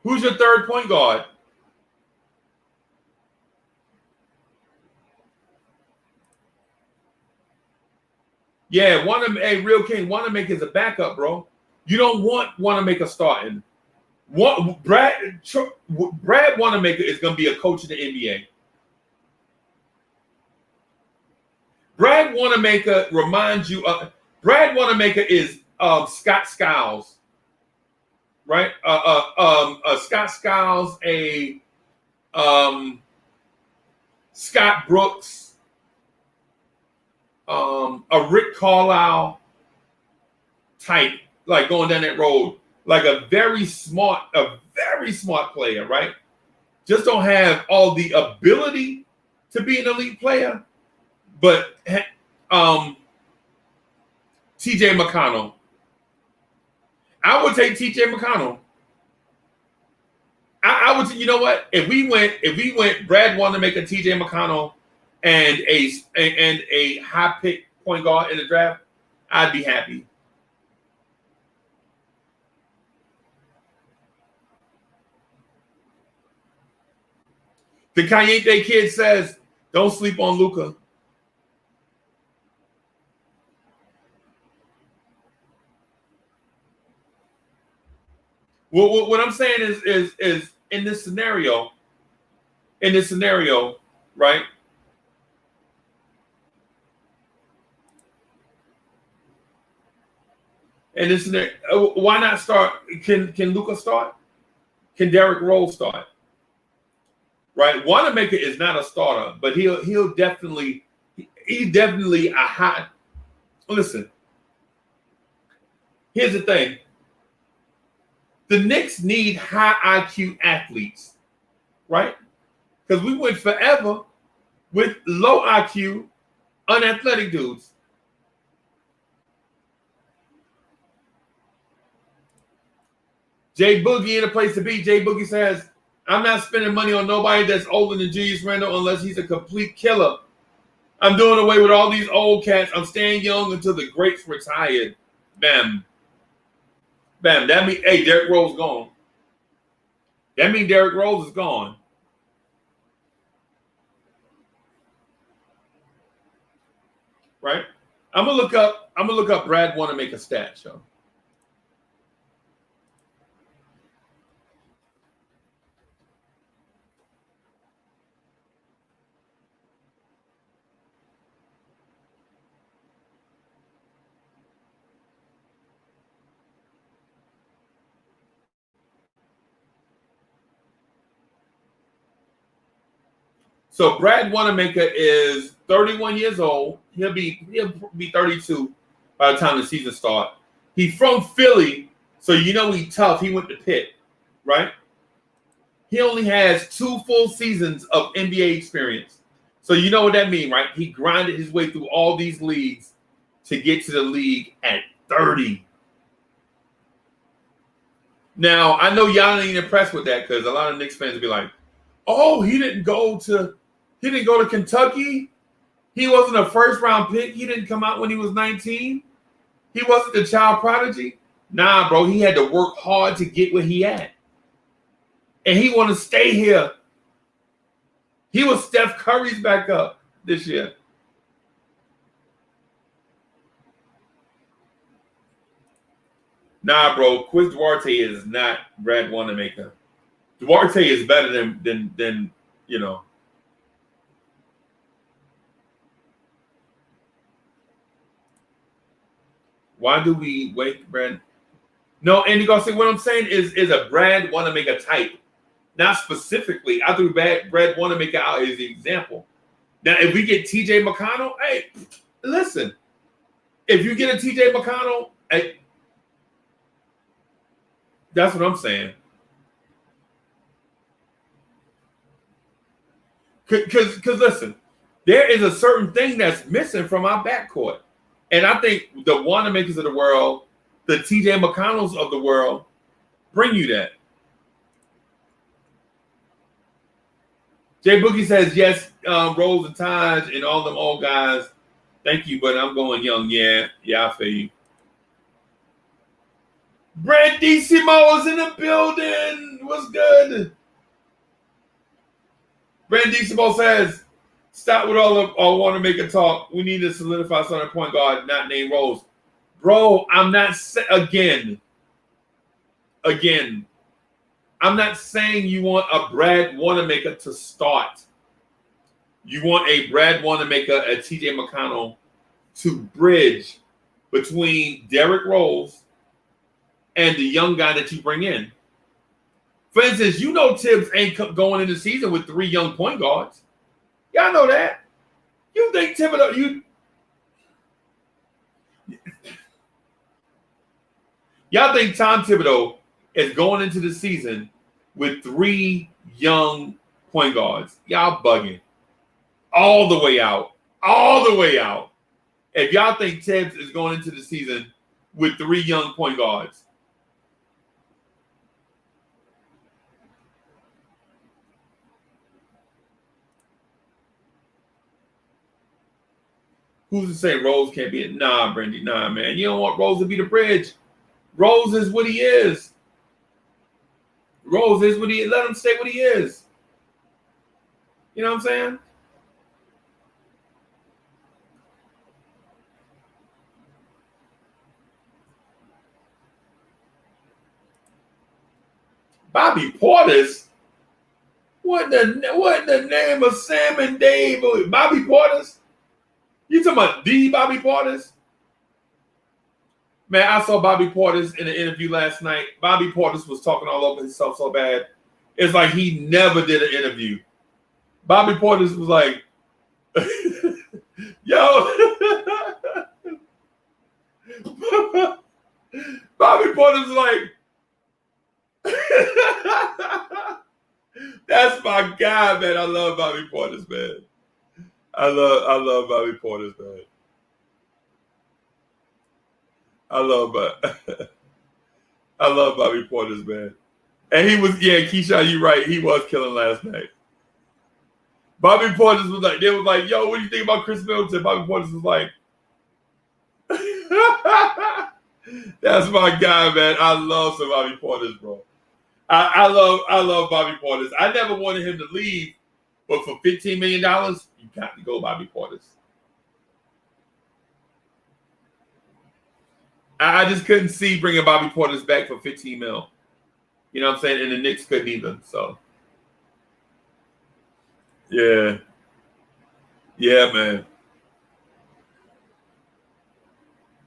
Who's your third point guard? Yeah, Real King, Wanamaker is a backup, bro. You don't want Wanamaker starting. Brad Wanamaker is going to be a coach in the NBA. Brad Wanamaker reminds you of Brad Wanamaker is Scott Skiles, right? Scott Skiles, Scott Brooks. A Rick Carlisle type, like going down that road, like a very smart player, right? Just don't have all the ability to be an elite player, but TJ McConnell. I would take TJ McConnell. I would, you know what? If we went Brad Wanamaker, TJ McConnell, and a high pick point guard in the draft, I'd be happy. The Caliente kid says, don't sleep on Luka. What I'm saying is in this scenario, right? And this, why not start? Can Luka start? Can Derrick Rose start? Right? Wanamaker is not a starter, but he's definitely a hot. Listen, here's the thing. The Knicks need high IQ athletes, right? Because we went forever with low IQ, unathletic dudes. Jay Boogie in a place to be. Jay Boogie says, I'm not spending money on nobody that's older than Julius Randle unless he's a complete killer. I'm doing away with all these old cats. I'm staying young until the greats retired. Bam. Bam. That means, hey, Derrick Rose gone. That means Derrick Rose is gone. Right? I'm gonna look up Brad Wanamaker stats, yo. So Brad Wanamaker is 31 years old. He'll be 32 by the time the season starts. He's from Philly, so you know he's tough. He went to Pitt, right? He only has 2 full seasons of NBA experience. So you know what that means, right? He grinded his way through all these leagues to get to the league at 30. Now, I know y'all ain't impressed with that because a lot of Knicks fans will be like, oh, he didn't go to Kentucky. He wasn't a first-round pick. He didn't come out when he was 19. He wasn't the child prodigy. Nah, bro, he had to work hard to get where he at. And he want to stay here. He was Steph Curry's backup this year. Nah, bro, Quiz Duarte is not Brad Wanamaker. Duarte is better than you know. Why do we wait, Brad? No, and you gonna say what I'm saying is a Brad want to make a type, not specifically. I threw Brad want to make it out as the example. Now, if we get TJ McConnell, hey, listen. If you get a TJ McConnell, hey, that's what I'm saying. Because listen, there is a certain thing that's missing from our backcourt. And I think the Wanamakers of the world, the TJ McConnells of the world, bring you that. Jay Boogie says, yes, Rose and Taj and all them old guys. Thank you, but I'm going young. Yeah, I feel you. Brad DeSimo is in the building. What's good? Brad DeSimo says, stop with all want to make a talk. We need to solidify something point guard, not name Rose. Bro, I'm not again. I'm not saying you want a Brad Wanamaker to start. You want a Brad Wanamaker, a TJ McConnell to bridge between Derrick Rose and the young guy that you bring in. For instance, you know Tibbs ain't going into the season with 3 young point guards. Y'all know that. You think Thibodeau, y'all think Tom Thibodeau is going into the season with 3 young point guards? Y'all bugging. All the way out. If y'all think Tibbs is going into the season with 3 young point guards, who's to say Rose can't be it? Nah, Brandy, nah, man. You don't want Rose to be the bridge. Rose is what he is. Let him say what he is. You know what I'm saying? Bobby Portis? What in the name of Sam and Dave? Bobby Portis? You talking about the Bobby Portis? Man, I saw Bobby Portis in an interview last night. Bobby Portis was talking all over himself so bad. It's like he never did an interview. Bobby Portis was like, yo. Bobby Portis was like, that's my guy, man. I love Bobby Portis, man. I love Bobby Portis, man. I love Bobby Portis, man. And he was, Keyshawn, you right. He was killing last night. Bobby Portis was like, they was like, yo, what do you think about Chris Middleton? Bobby Portis was like, that's my guy, man. I love some Bobby Portis, bro. I love Bobby Portis. I never wanted him to leave, but for $15 million, you got to go Bobby Portis. I just couldn't see bringing Bobby Portis back for 15 mil. You know what I'm saying? And the Knicks couldn't either. So, yeah. Yeah, man.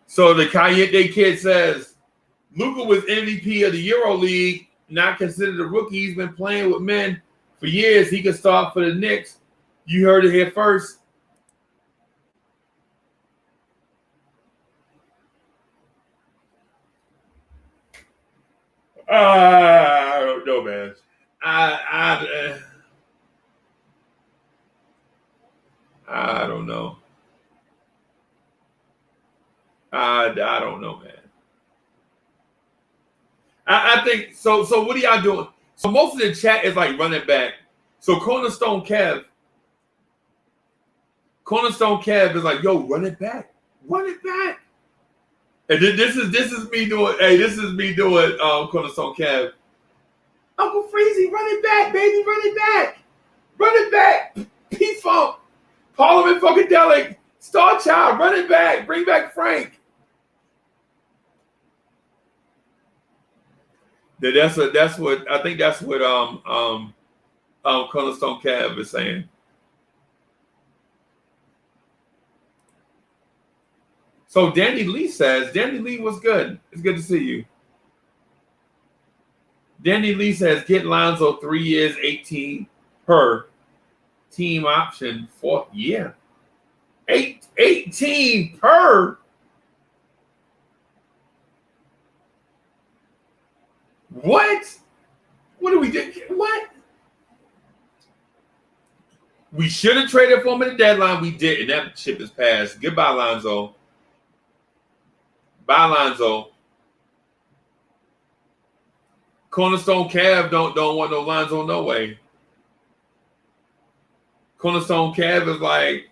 So the Cayette kid says, Luka was MVP of the EuroLeague, not considered a rookie. He's been playing with men for years. He could start for the Knicks. You heard it here first. I don't know, man. I don't know. I don't know, man. I think so. So what are y'all doing? So most of the chat is like running back. So Cornerstone Kev is like, yo, run it back. And this is me doing. Hey, this is me doing. Cornerstone Kev. Uncle Freezy, run it back, baby, run it back. P-Funk, Parliament Funkadelic, Star Child, run it back. Bring back Frank. That's what I think. That's what Cornerstone Cav is saying. So Danny Lee says, Danny Lee was good. It's good to see you. Danny Lee says, get Lonzo 3 years, 18 per team option. 4th year. 18 per. What? What do we do? What? We should have traded for him at the deadline. We didn't. That ship is passed. Goodbye, Lonzo. Bye, Lonzo. Cornerstone Cav don't want no Lonzo no way. Cornerstone Cav is like,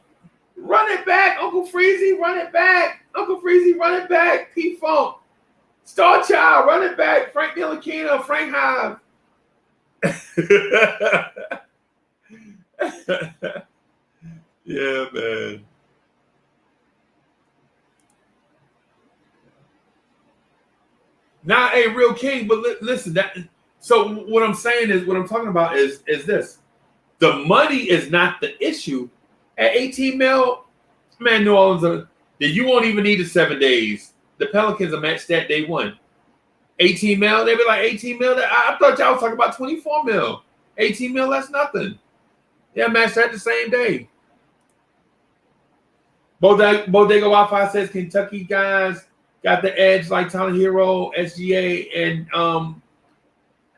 run it back, Uncle Freezy, run it back. Uncle Freezy, run it back. P-Funk. Star Child, run it back. Frank Ntilikina, Frank Hive. Yeah, man. Now, hey, real king, but listen, that. So what I'm saying is, what I'm talking about is this: the money is not the issue. At 18 mil, man, New Orleans, you won't even need the 7 days. The Pelicans are matched that day one. 18 mil, they be like 18 mil. I thought y'all was talking about 24 mil. 18 mil, that's nothing. Yeah, match that the same day. Bodega Wi-Fi says Kentucky guys got the edge like Tyler Hero, SGA, and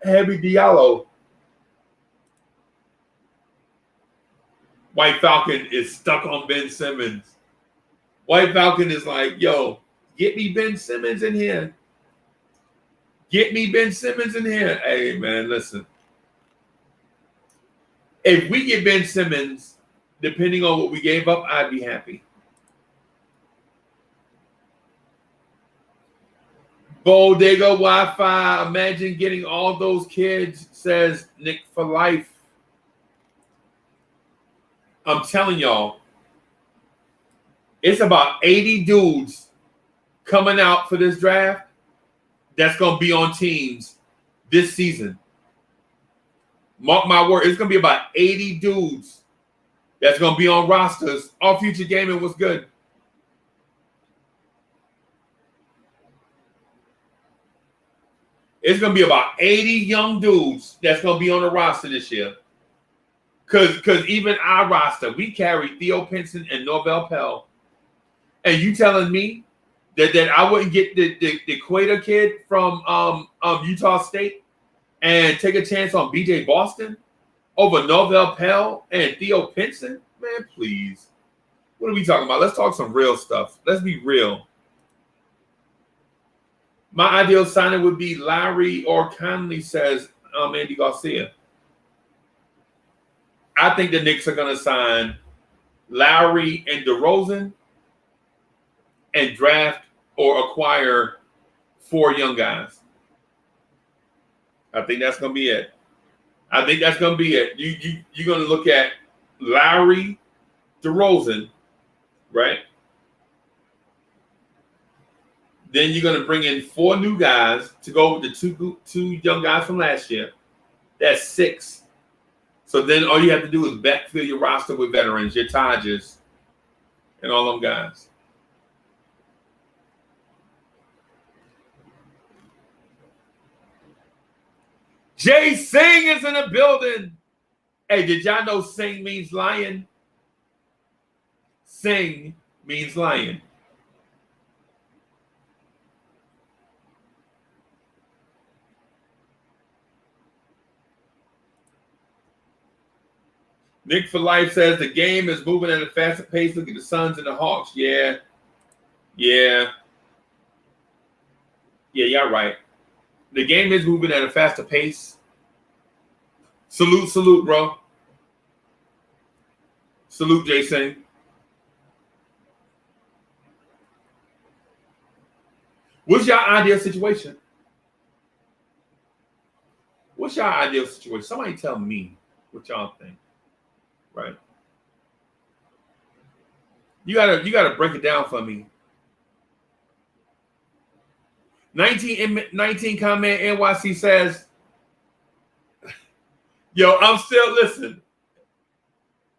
Heavy Diallo. White Falcon is stuck on Ben Simmons. White Falcon is like, yo, get me Ben Simmons in here. Get me Ben Simmons in here. Hey, man, listen. If we get Ben Simmons, depending on what we gave up, I'd be happy. Bodega Wi-Fi, imagine getting all those kids, says Nick for life. I'm telling y'all, it's about 80 dudes coming out for this draft that's going to be on teams this season. Mark my word, it's going to be about 80 dudes that's going to be on rosters. All Future Gaming was good. It's going to be about 80 young dudes that's going to be on the roster this year. Because even our roster, we carry Theo Pinson and Norvell Pell. And you telling me that I wouldn't get the Equator kid from Utah State and take a chance on BJ Boston over Norvell Pell and Theo Pinson? Man, please. What are we talking about? Let's talk some real stuff. Let's be real. My ideal signing would be Lowry or Conley, says Andy Garcia. I think the Knicks are going to sign Lowry and DeRozan and draft or acquire 4 young guys. I think that's going to be it. I think that's going to be it. You're going to look at Lowry, DeRozan, right? Then you're going to bring in 4 new guys to go with the two young guys from last year. That's 6. So then all you have to do is backfill your roster with veterans, your Tajes, and all them guys. Jay Singh is in the building. Hey, did y'all know Singh means lion? Singh means lion. Nick for Life says the game is moving at a faster pace. Look at the Suns and the Hawks. Yeah, y'all right. The game is moving at a faster pace. Salute, bro. Salute, Jason. What's your ideal situation? What's your ideal situation? Somebody tell me what y'all think. Right. You gotta break it down for me. 19 comment NYC says, yo, I'm still listen.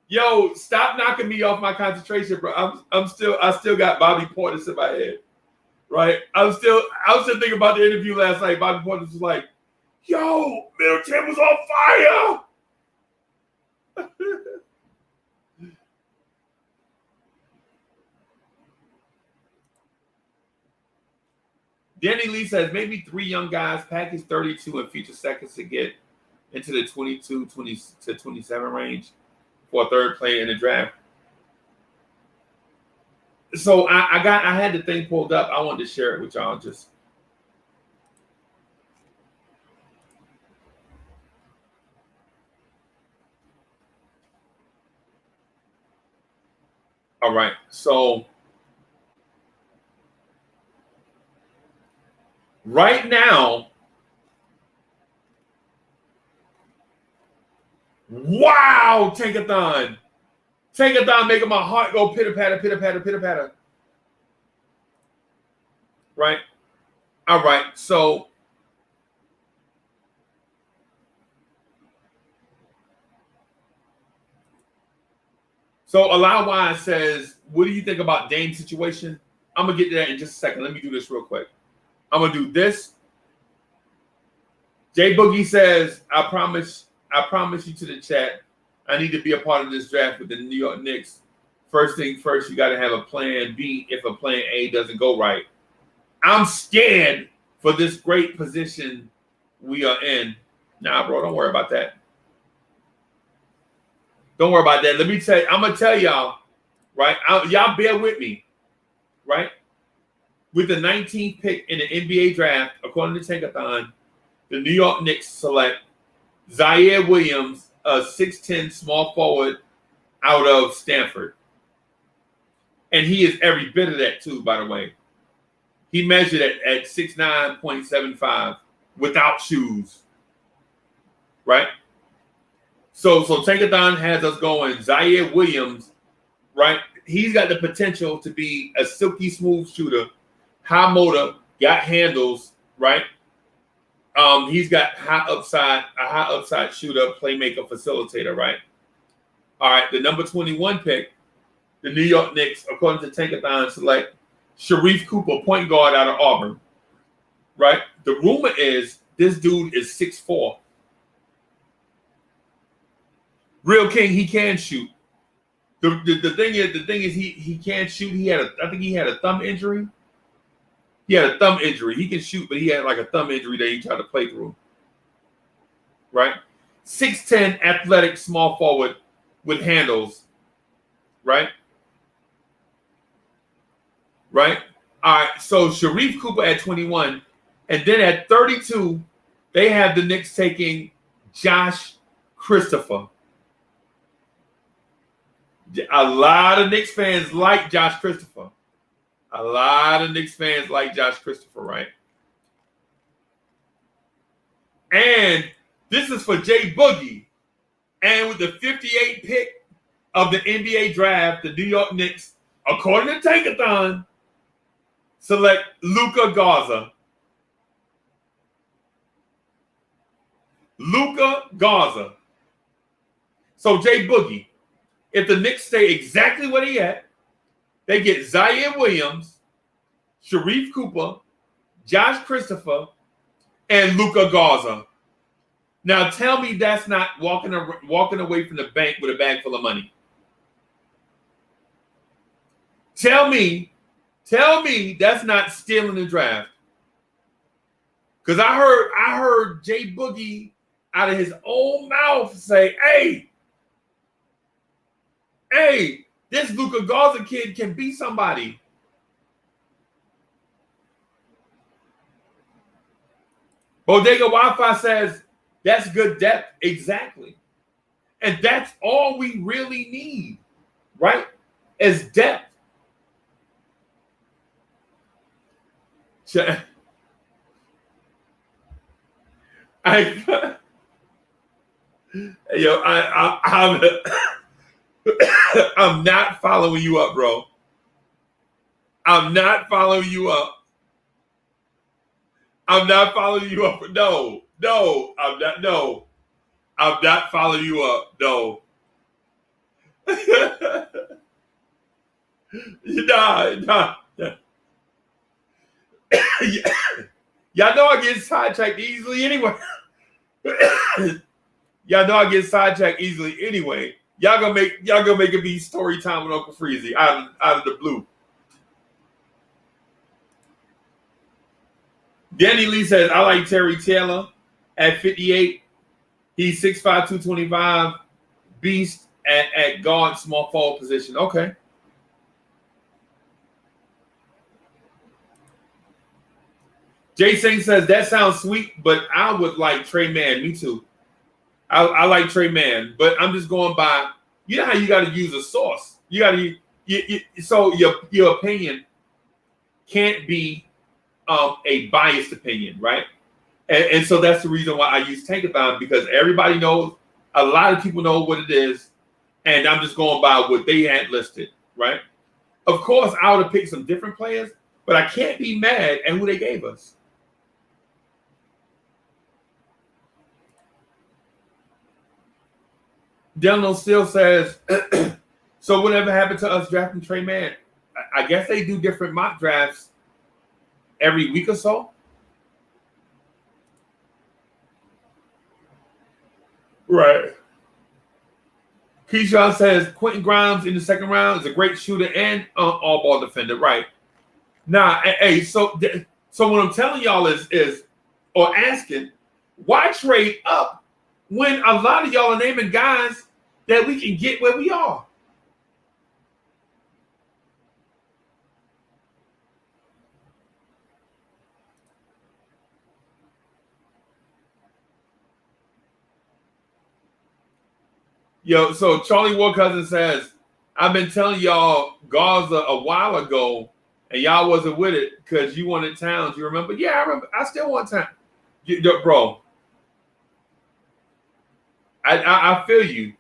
Yo, stop knocking me off my concentration, bro. I still got Bobby Portis in my head. Right? I was still thinking about the interview last night. Bobby Portis was like, yo, Middleton was on fire. Danny Lee says maybe 3 young guys, package 32 in future seconds to get into the 22, 20 to 27 range for a third player in the draft. So I had the thing pulled up. I wanted to share it with y'all. Just all right. So right now, wow, Tankathon. Tankathon making my heart go pitter patter, pitter patter, pitter patter. Right? All right. So Allow Wise says, what do you think about Dame's situation? I'm gonna get to that in just a second. Let me do this real quick. I'm gonna do this. Jay Boogie says, I promise you to the chat, I need to be a part of this draft with the New York Knicks. First thing first, you got to have a plan B if a plan A doesn't go right. I'm scared for this great position we are in. Nah, bro, don't worry about that. Don't worry about that. Let me tell you, I'm going to tell y'all, right? Y'all bear with me, right? With the 19th pick in the NBA draft, according to Tankathon, the New York Knicks select Zaire Williams, a 6'10 small forward out of Stanford. And he is every bit of that too, by the way. He measured at 6'9.75 without shoes. Right? So Tankathon has us going Zaire Williams, right? He's got the potential to be a silky smooth shooter, high motor, got handles, right? He's got a high upside shooter, playmaker, facilitator, right? All right, the number 21 pick, the New York Knicks, according to Tankathon, select Sharif Cooper, point guard out of Auburn, right? The rumor is this dude is 6'4". Real King, he can shoot. The thing is he can't shoot. I think he had a thumb injury. He had a thumb injury. He can shoot, but he had like a thumb injury that he tried to play through. Right? 6'10", athletic, small forward with handles. Right? Right? All right. So Sharif Cooper at 21. And then at 32, they have the Knicks taking Josh Christopher. A lot of Knicks fans like Josh Christopher. A lot of Knicks fans like Josh Christopher, right? And this is for Jay Boogie. And with the 58th pick of the NBA draft, the New York Knicks, according to Tankathon, select Luka Garza. Luka Garza. So Jay Boogie, if the Knicks stay exactly where they at, they get Zaire Williams, Sharif Cooper, Josh Christopher, and Luka Garza. Now tell me that's not walking away from the bank with a bag full of money. Tell me that's not stealing the draft. Because I heard Jay Boogie out of his own mouth say, hey, this Luka Garza kid can be somebody. Bodega Wi-Fi says that's good depth. Exactly. And that's all we really need, right? Is depth. I'm not following you up, bro. I'm not following you up. I'm not following you up. No, I'm not. No, I'm not following you up. No. Nah. Y'all know I get sidetracked easily anyway. Y'all know I get sidetracked easily anyway. Y'all gonna make it be story time with Uncle Freezy out of the blue. Danny Lee says, I like Terry Taylor at 58. He's 6'5", 225. Beast at guard, small forward position. Okay. Jay Singh says, that sounds sweet, but I would like Trey Mann. Me too. I like Trey Mann, but I'm just going by, you know how you got to use a source. You got to, so your opinion can't be a biased opinion, right? And so that's the reason why I use Tankathon, because everybody knows, a lot of people know what it is, and I'm just going by what they had listed, right? Of course, I would have picked some different players, but I can't be mad at who they gave us. Delano still says, so whatever happened to us drafting Trey Mann? I guess they do different mock drafts every week or so. Right. Keyshawn says, Quentin Grimes in the second round is a great shooter and all-ball defender. Right. Nah, hey, so what I'm telling y'all is, or asking, why trade up when a lot of y'all are naming guys that we can get where we are? Yo, so Charlie Warcousin says, I've been telling y'all Garza a while ago, and y'all wasn't with it because you wanted Towns. You remember? Yeah, I remember. I still want Towns. Bro, I feel you,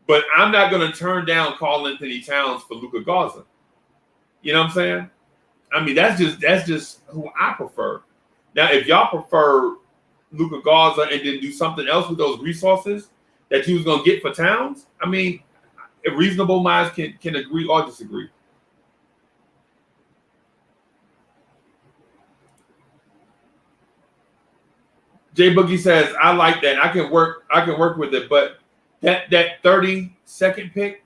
but I'm not going to turn down Karl Anthony Towns for Luka Garza. You know what I'm saying? I mean, that's just who I prefer. Now, if y'all prefer Luka Garza and then do something else with those resources that you was going to get for Towns, I mean, reasonable minds can agree or disagree. Jay Boogie says, I like that. I can work with it, but that 32nd pick,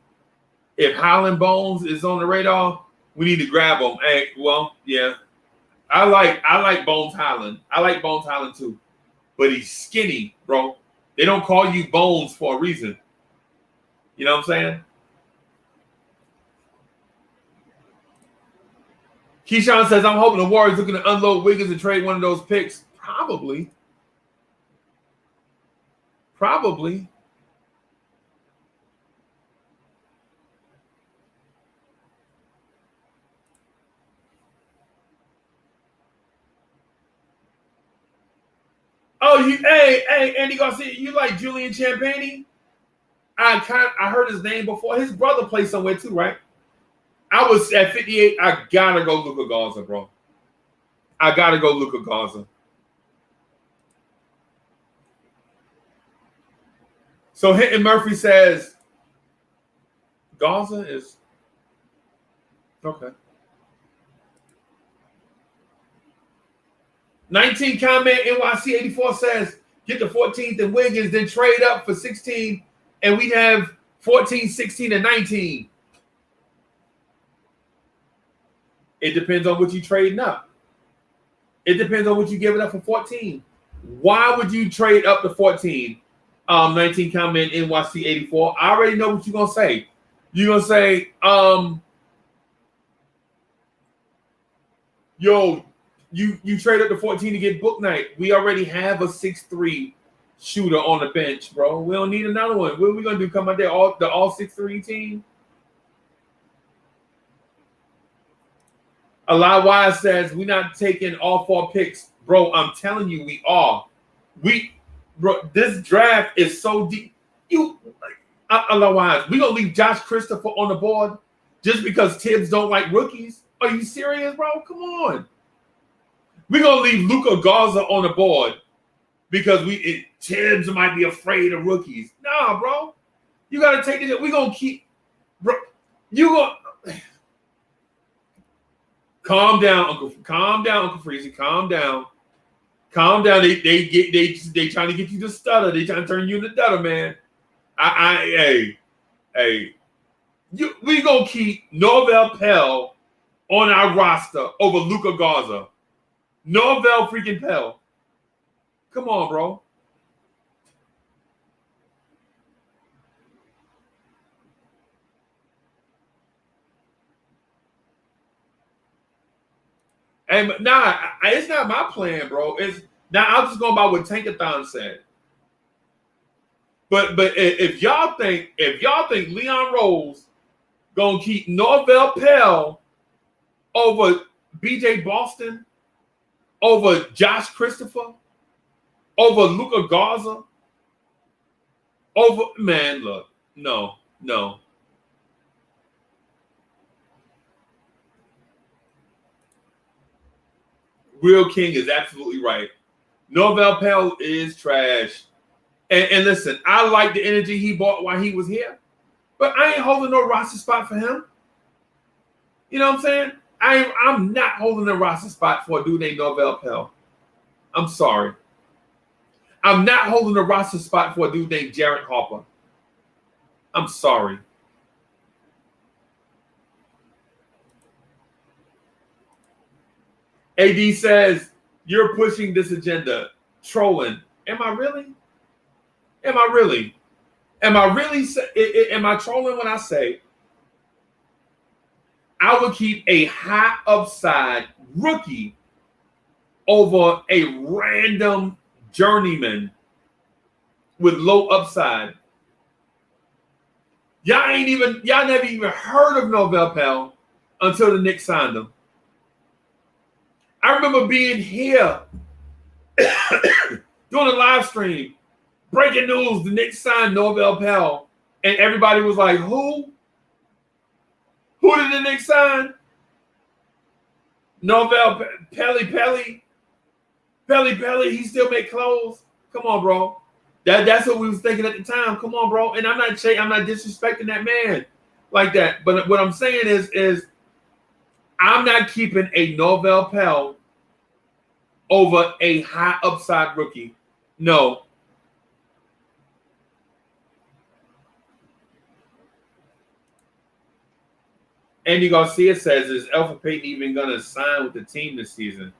if Highland Bones is on the radar, we need to grab him. Hey, well, yeah. I like Bones Highland. I like Bones Highland too. But he's skinny, bro. They don't call you Bones for a reason. You know what I'm saying? Keyshawn says, I'm hoping the Warriors looking to unload Wiggins and trade one of those picks. Probably. Oh, hey, Andy Garcia, you like Julian Champagnie? I heard his name before. His brother plays somewhere too, right? I was at 58. I gotta go Luka Garza, bro. I gotta go Luka Garza. So Hinton Murphy says Garza is okay. 19 comment NYC 84 says get the 14th and Wiggins, then trade up for 16, and we have 14, 16, and 19. It depends on what you trading up. It depends on what you giving up for 14. Why would you trade up to 14? 19 comment NYC 84. I already know what you're gonna say. You're gonna say, yo, you trade up to 14 to get Book Night. We already have a 6'3" shooter on the bench, bro. We don't need another one. What are we gonna do? Come out there, all 6'3" team? Eli Wise says we're not taking all 4 picks, bro. I'm telling you, we are. Bro, this draft is so deep. Eli Wise, we gonna leave Josh Christopher on the board just because Tibbs don't like rookies? Are you serious, bro? Come on. We're gonna leave Luka Garza on the board because Tibbs might be afraid of rookies. Nah, bro. You gotta take it. We're gonna keep, bro. You gonna calm down, Uncle. Calm down, Uncle Freezy. Calm down. Calm down. They trying to get you to stutter. They trying to turn you into stutter, man. Hey. We gonna keep Norvell Pell on our roster over Luka Garza. Norvell freaking Pell. Come on, bro. And nah, it's not my plan, bro. It's now I'm just going by what Tankathon said. But if y'all think Leon Rose gonna keep Norvell Pell over BJ Boston, over Josh Christopher, over Luka Garza, look, no. Real King is absolutely right. Norvell Pell is trash. And listen, I like the energy he brought while he was here, but I ain't holding no roster spot for him. You know what I'm saying? I'm not holding a roster spot for a dude named Norvell Pell. I'm sorry. I'm not holding a roster spot for a dude named Jarrett Harper. I'm sorry. AD says, you're pushing this agenda. Trolling. Am I really? Am I trolling when I say I would keep a high upside rookie over a random journeyman with low upside? Y'all never even heard of Norvell Pell until the Knicks signed him. I remember being here doing a live stream, breaking news, the Knicks signed Norvell Pell, and everybody was like, who? Who did the Knicks sign? Norvell Pelly, he still make clothes. Come on, bro. That's what we was thinking at the time. Come on, bro. And I'm not disrespecting that man like that. But what I'm saying is I'm not keeping a Norvell Pell over a high upside rookie. No. Andy Garcia says, is Elfrid Payton even going to sign with the team this season?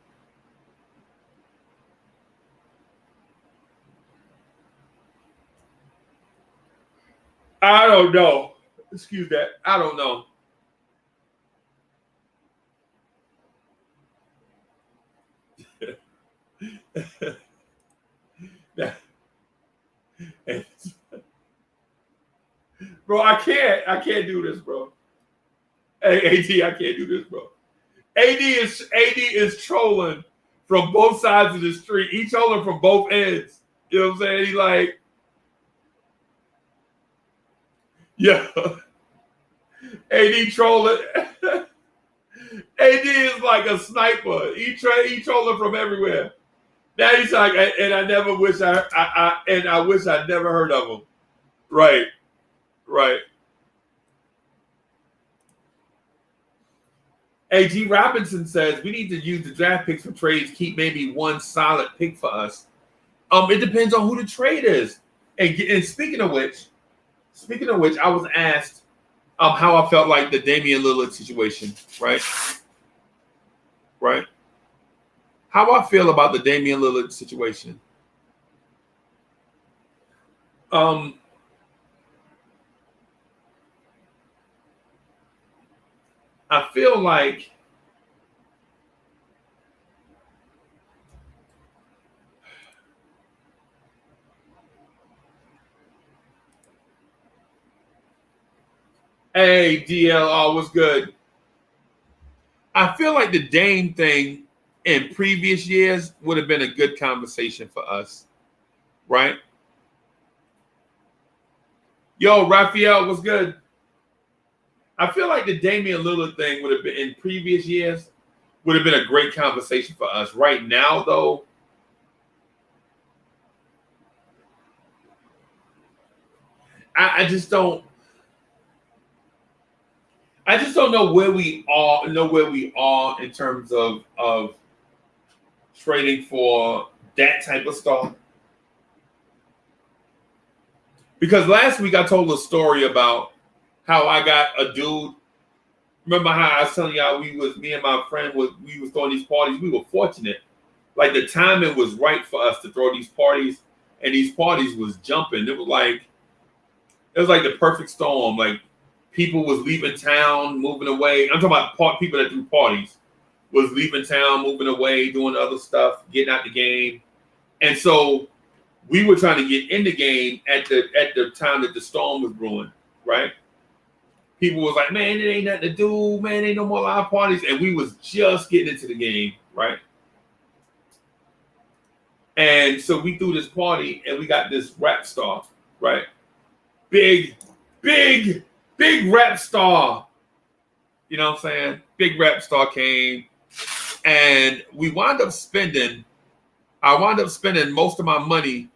I don't know. Excuse that. I don't know. Bro, I can't do this, bro. Hey, AD, I can't do this, bro. AD is trolling from both sides of the street. He trolling from both ends. You know what I'm saying? He like, yeah. AD trolling. AD is like a sniper. He trolling from everywhere. Now he's like, and I wish I never heard of him. Right. A.G. Robinson says we need to use the draft picks for trades. Keep maybe one solid pick for us. It depends on who the trade is. And speaking of which, I was asked how I felt like the Damian Lillard situation. Right. How I feel about the Damian Lillard situation. I feel like hey, DL, what's good? I feel like the Dame thing in previous years would have been a good conversation for us, right? Yo, Raphael, what's good? I feel like the Damian Lillard thing would have been in previous years would have been a great conversation for us. Right now, though, I just don't know where we are in terms of trading for that type of star. Because last week I told a story about how I got a dude. Remember how I was telling y'all me and my friend we was throwing these parties. We were fortunate. Like the timing was right for us to throw these parties, and these parties was jumping. It was like the perfect storm. Like people was leaving town, moving away. I'm talking about people that threw parties was leaving town, moving away, doing other stuff, getting out the game. And so we were trying to get in the game at the time that the storm was brewing, right? People was like, man, it ain't nothing to do, man, ain't no more live parties. And we was just getting into the game, right? And so we threw this party and we got this rap star, right? Big rap star. You know what I'm saying? Big rap star came. And I wound up spending most of my money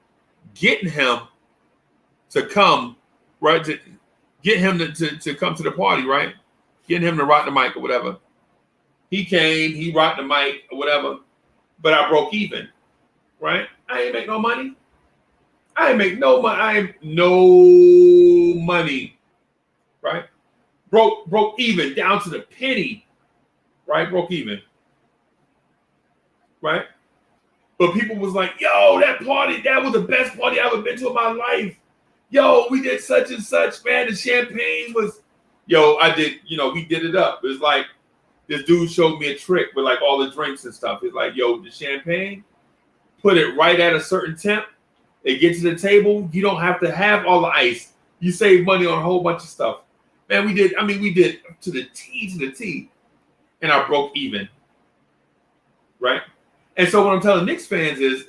getting him to come, right? To get him to come to the party, right? Getting him to rock the mic or whatever. He came, he rocked the mic or whatever, but I broke even, right? I ain't make no money. I ain't make no money. I ain't no money, right? Broke even down to the penny, right? Broke even, right? But people was like, yo, that party, that was the best party I've ever been to in my life. Yo, we did such and such, man. The champagne was, we did it up. It was like, this dude showed me a trick with like all the drinks and stuff. It's like, yo, the champagne, put it right at a certain temp. It gets to the table. You don't have to have all the ice. You save money on a whole bunch of stuff. Man, we did to the T. And I broke even. Right? And so what I'm telling Knicks fans is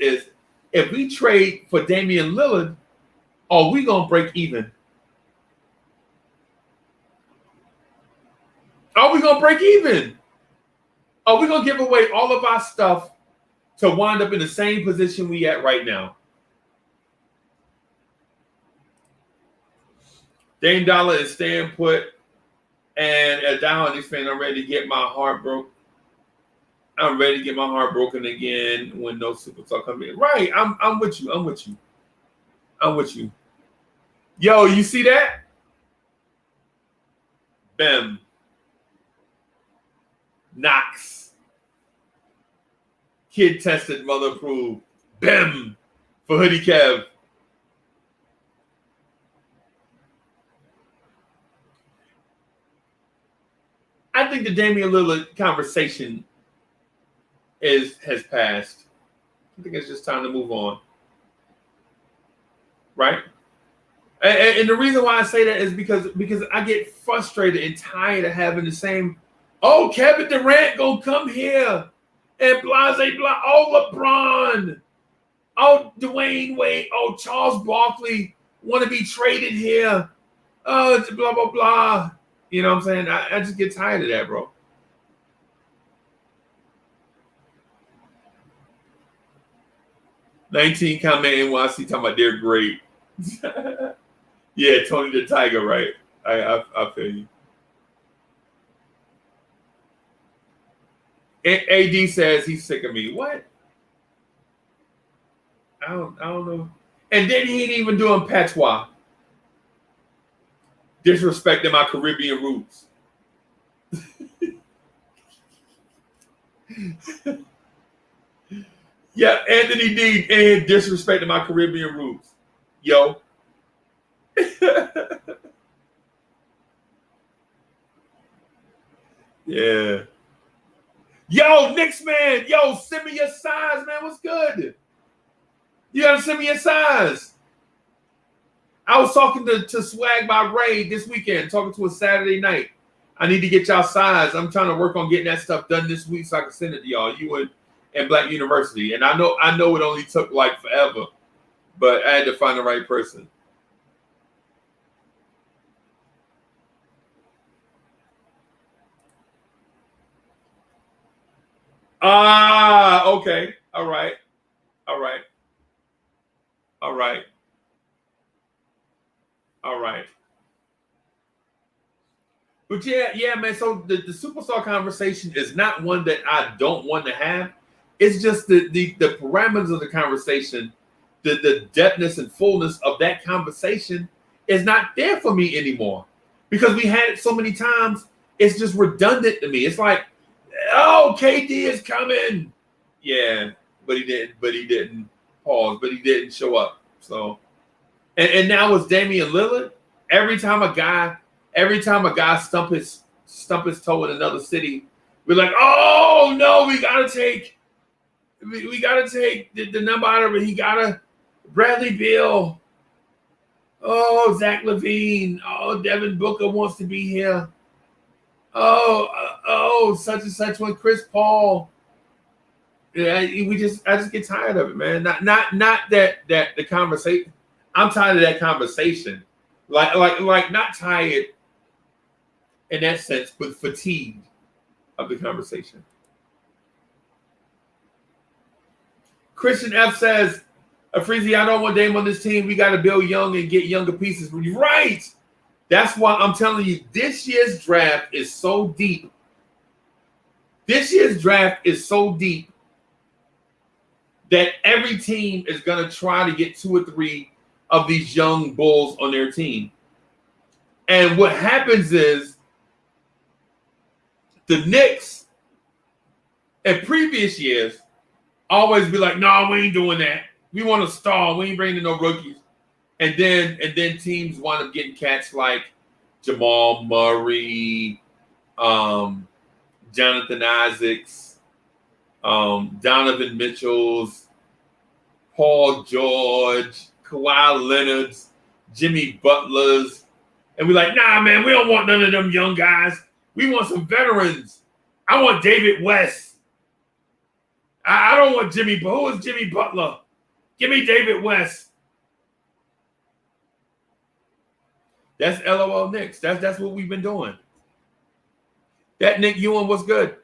if we trade for Damian Lillard, are we going to break even? Are we going to break even? Are we going to give away all of our stuff to wind up in the same position we at right now? Dame Dollar is staying put. And as a Knicks fan, I'm ready to get my heart broke. I'm ready to get my heart broken again when no superstar come in. Right, I'm with you. I'm with you. Yo, you see that? Bam. Knox. Kid tested, mother approved. Bam. For Hoodie Kev. I think the Damian Lillard conversation has passed. I think it's just time to move on. Right? And the reason why I say that is because I get frustrated and tired of having the same, oh, Kevin Durant gonna come here and blah. Oh, LeBron. Oh, Dwayne Wade. Oh, Charles Barkley want to be traded here. Oh, blah, blah, blah. You know what I'm saying? I just get tired of that, bro. $19 comment NYC talking about they're great. Yeah, Tony the Tiger, right? I feel you. AD says he's sick of me. What? I don't know. And then he ain't even doing patois. Disrespecting my Caribbean roots. Yeah, Anthony D and disrespecting my Caribbean roots. Yo. Yeah. Yo, Knicks man. Yo, send me your size, man. What's good? You gotta send me your size. I was talking to Swag by Ray this weekend, talking to a Saturday night. I need to get y'all size. I'm trying to work on getting that stuff done this week so I can send it to y'all. You and Black University. And I know it only took like forever, but I had to find the right person. Ah, okay. All right. All right. All right. All right. But yeah, man. So the superstar conversation is not one that I don't want to have. It's just the parameters of the conversation, the depthness and fullness of that conversation is not there for me anymore. Because we had it so many times, it's just redundant to me. It's like, oh, KD is coming. Yeah, but he didn't. But he didn't pause. But he didn't show up. So and now it's Damian Lillard. Every time a guy stump his toe in another city, we're like, oh no, we gotta take the number out of it. He gotta Bradley Beal. Oh, Zach LaVine. Oh, Devin Booker wants to be here. Oh, such and such one, Chris Paul. Yeah, I just get tired of it, man. Not that the conversation. I'm tired of that conversation. Like not tired in that sense, but fatigued of the conversation. Christian F says, Freezy, I don't want Dame on this team. We got to build young and get younger pieces. Right. That's why I'm telling you, this year's draft is so deep. This year's draft is so deep that every team is going to try to get 2 or 3 of these young bulls on their team. And what happens is the Knicks in previous years always be like, no, we ain't doing that. We want a star. We ain't bringing in no rookies. And then teams wind up getting cats like Jamal Murray, Jonathan Isaacs, Donovan Mitchell's, Paul George, Kawhi Leonard's, Jimmy Butler's. And we're like, nah, man, we don't want none of them young guys. We want some veterans. I want David West. I don't want Jimmy. Who is Jimmy Butler? Give me David West. That's LOL Knicks. That's what we've been doing. That Nick Ewan was good.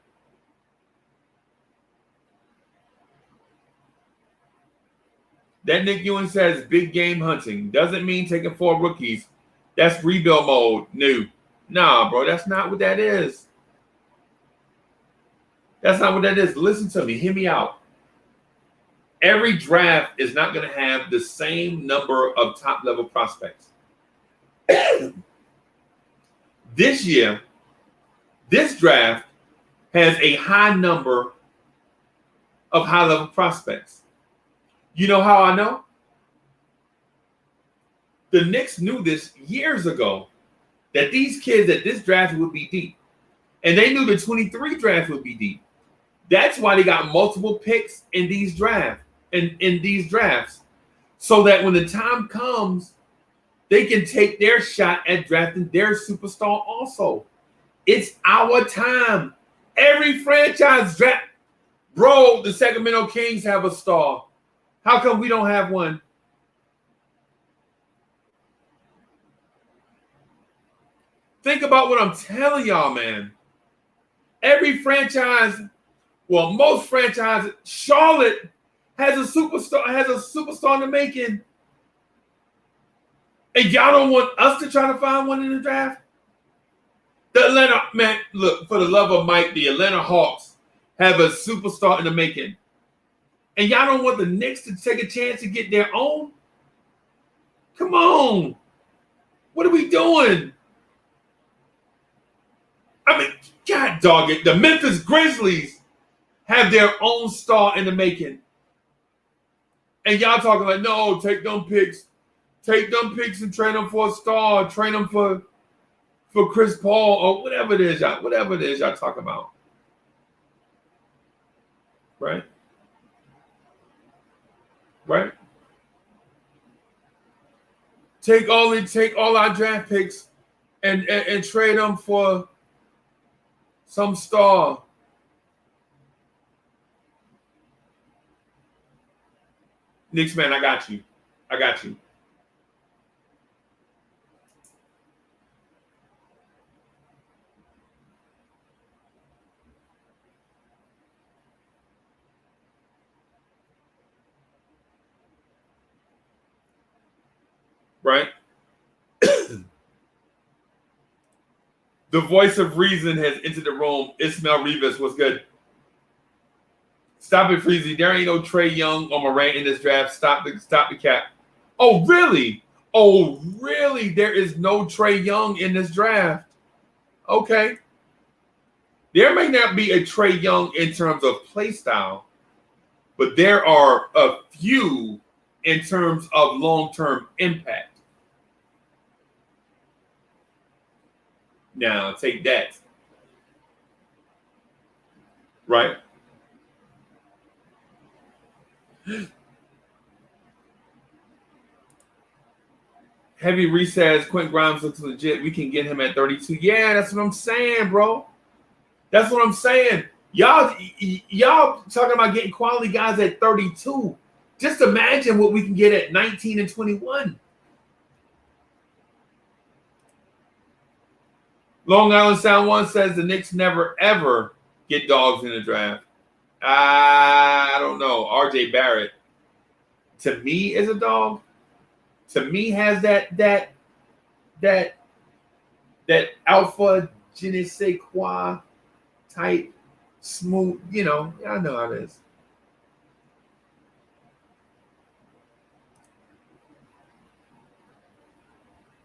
That Nick Ewan says big game hunting. Doesn't mean taking 4 rookies. That's rebuild mode. New. Nah, bro, that's not what that is. That's not what that is. Listen to me. Hear me out. Every draft is not going to have the same number of top-level prospects. This year, this draft has a high number of high-level prospects. You know how I know? The Knicks knew this years ago, that these kids at this draft would be deep. And they knew the 23 draft would be deep. That's why they got multiple picks in these drafts, in these drafts, so that when the time comes, they can take their shot at drafting their superstar also. It's our time. Every franchise draft. Bro, the Sacramento Kings have a star. How come we don't have one? Think about what I'm telling y'all, man. Every franchise, well, most franchises, Charlotte has a superstar in the making. And y'all don't want us to try to find one in the draft? The Atlanta, man, look, for the love of Mike, the Atlanta Hawks have a superstar in the making. And y'all don't want the Knicks to take a chance to get their own? Come on. What are we doing? I mean, God dog it. The Memphis Grizzlies have their own star in the making. And y'all talking like, no, take them picks. Take them picks and trade them for a star. Trade them for Chris Paul or whatever it is y'all talking about. Right? Right? Take all our draft picks and trade them for some star. Knicks, man, I got you. right? The voice of reason has entered the room. Ismail Rivas, what's good? Stop it, Freezy. There ain't no Trae Young or Morant in this draft. Stop the cap. Oh, really? Oh, really? There is no Trae Young in this draft. Okay. There may not be a Trae Young in terms of play style, but there are a few in terms of long-term impact. Now, take that. Right? Heavy Reese Quentin Grimes looks legit. We can get him at 32. Yeah, that's what I'm saying, bro. That's what I'm saying. Y'all talking about getting quality guys at 32. Just imagine what we can get at 19 and 21. Long Island Sound 1 says the Knicks never, ever get dogs in the draft. I don't know. RJ Barrett, to me, is a dog. To me, has that alpha je ne sais quoi type smooth, y'all know how it is.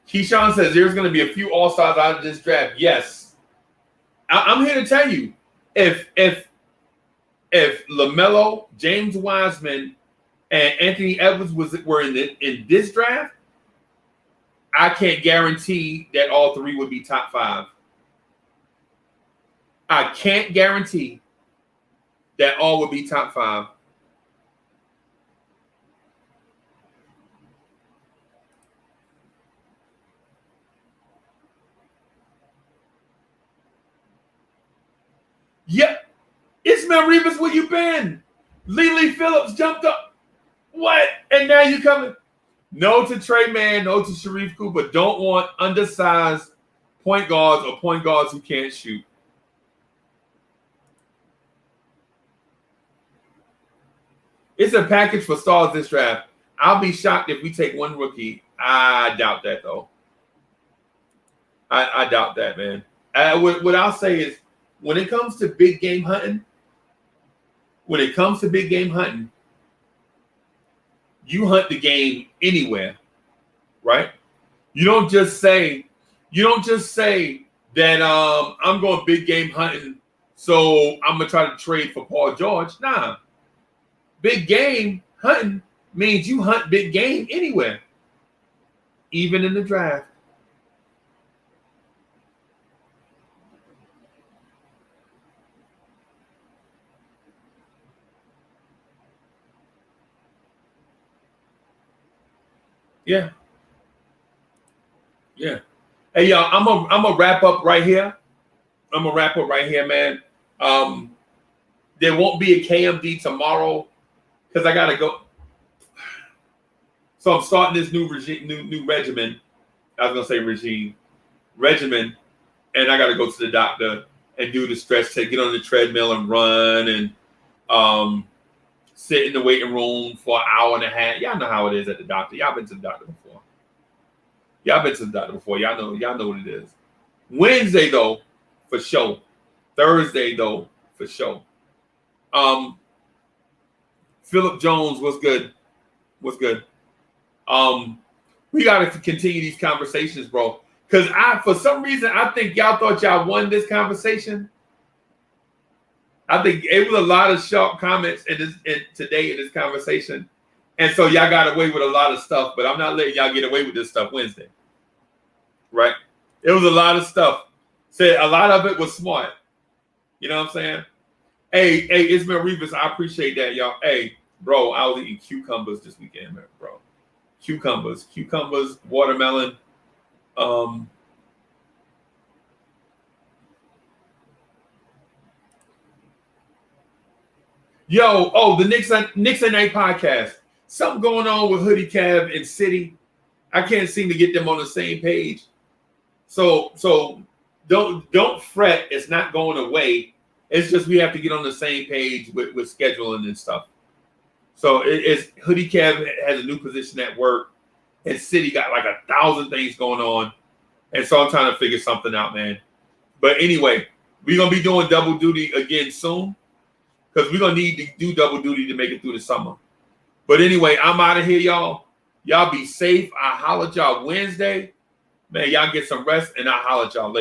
Keyshawn says there's going to be a few all-stars out of this draft. Yes. I'm here to tell you, if LaMelo, James Wiseman, and Anthony Edwards were in this draft, I can't guarantee that all three would be top 5. I can't guarantee that all would be top 5. Yep. Ismail Rivas, where you been? Lele Phillips jumped up. What? And now you coming? No to Trey Mann, no to Sharif Cooper. Don't want undersized point guards or point guards who can't shoot. It's a package for stars this draft. I'll be shocked if we take one rookie. I doubt that, though. I doubt that, man. What I'll say is, when it comes to big game hunting, you hunt the game anywhere, right? You don't just say that I'm going big game hunting, so I'm gonna try to trade for Paul George. Nah. Big game hunting means you hunt big game anywhere, even in the draft. Yeah. Hey, y'all, I'm gonna wrap up right here. Man. There won't be a KMD tomorrow because I gotta go. So I'm starting this new regimen. I was gonna say regimen, and I gotta go to the doctor and do the stretch test, get on the treadmill and run, and sit in the waiting room for an hour and a half. Y'all know how it is at the doctor. Y'all been to the doctor before. Y'all know what it is. Wednesday, though, for sure. Thursday, though, for sure. Philip Jones, what's good? We got to continue these conversations, bro. Because for some reason, I think y'all thought y'all won this conversation. I think it was a lot of sharp comments today in this conversation. And so y'all got away with a lot of stuff, but I'm not letting y'all get away with this stuff Wednesday. Right? It was a lot of stuff. Said a lot of it was smart. You know what I'm saying? Hey, Ismail Rivas, I appreciate that, y'all. Hey, bro, I was eating cucumbers this weekend, man, bro. Cucumbers, watermelon. The Knicks at Night podcast. Something going on with Hoodie Cav and City. I can't seem to get them on the same page. So don't fret. It's not going away. It's just we have to get on the same page with scheduling and stuff. So it's Hoodie Cav has a new position at work. and City got like 1,000 things going on. And so I'm trying to figure something out, man. But anyway, we're going to be doing double duty again soon because we're going to need to do double duty to make it through the summer. But anyway, I'm out of here, y'all. Y'all be safe. I'll holler at y'all Wednesday. Man, y'all get some rest, and I'll holler at y'all later.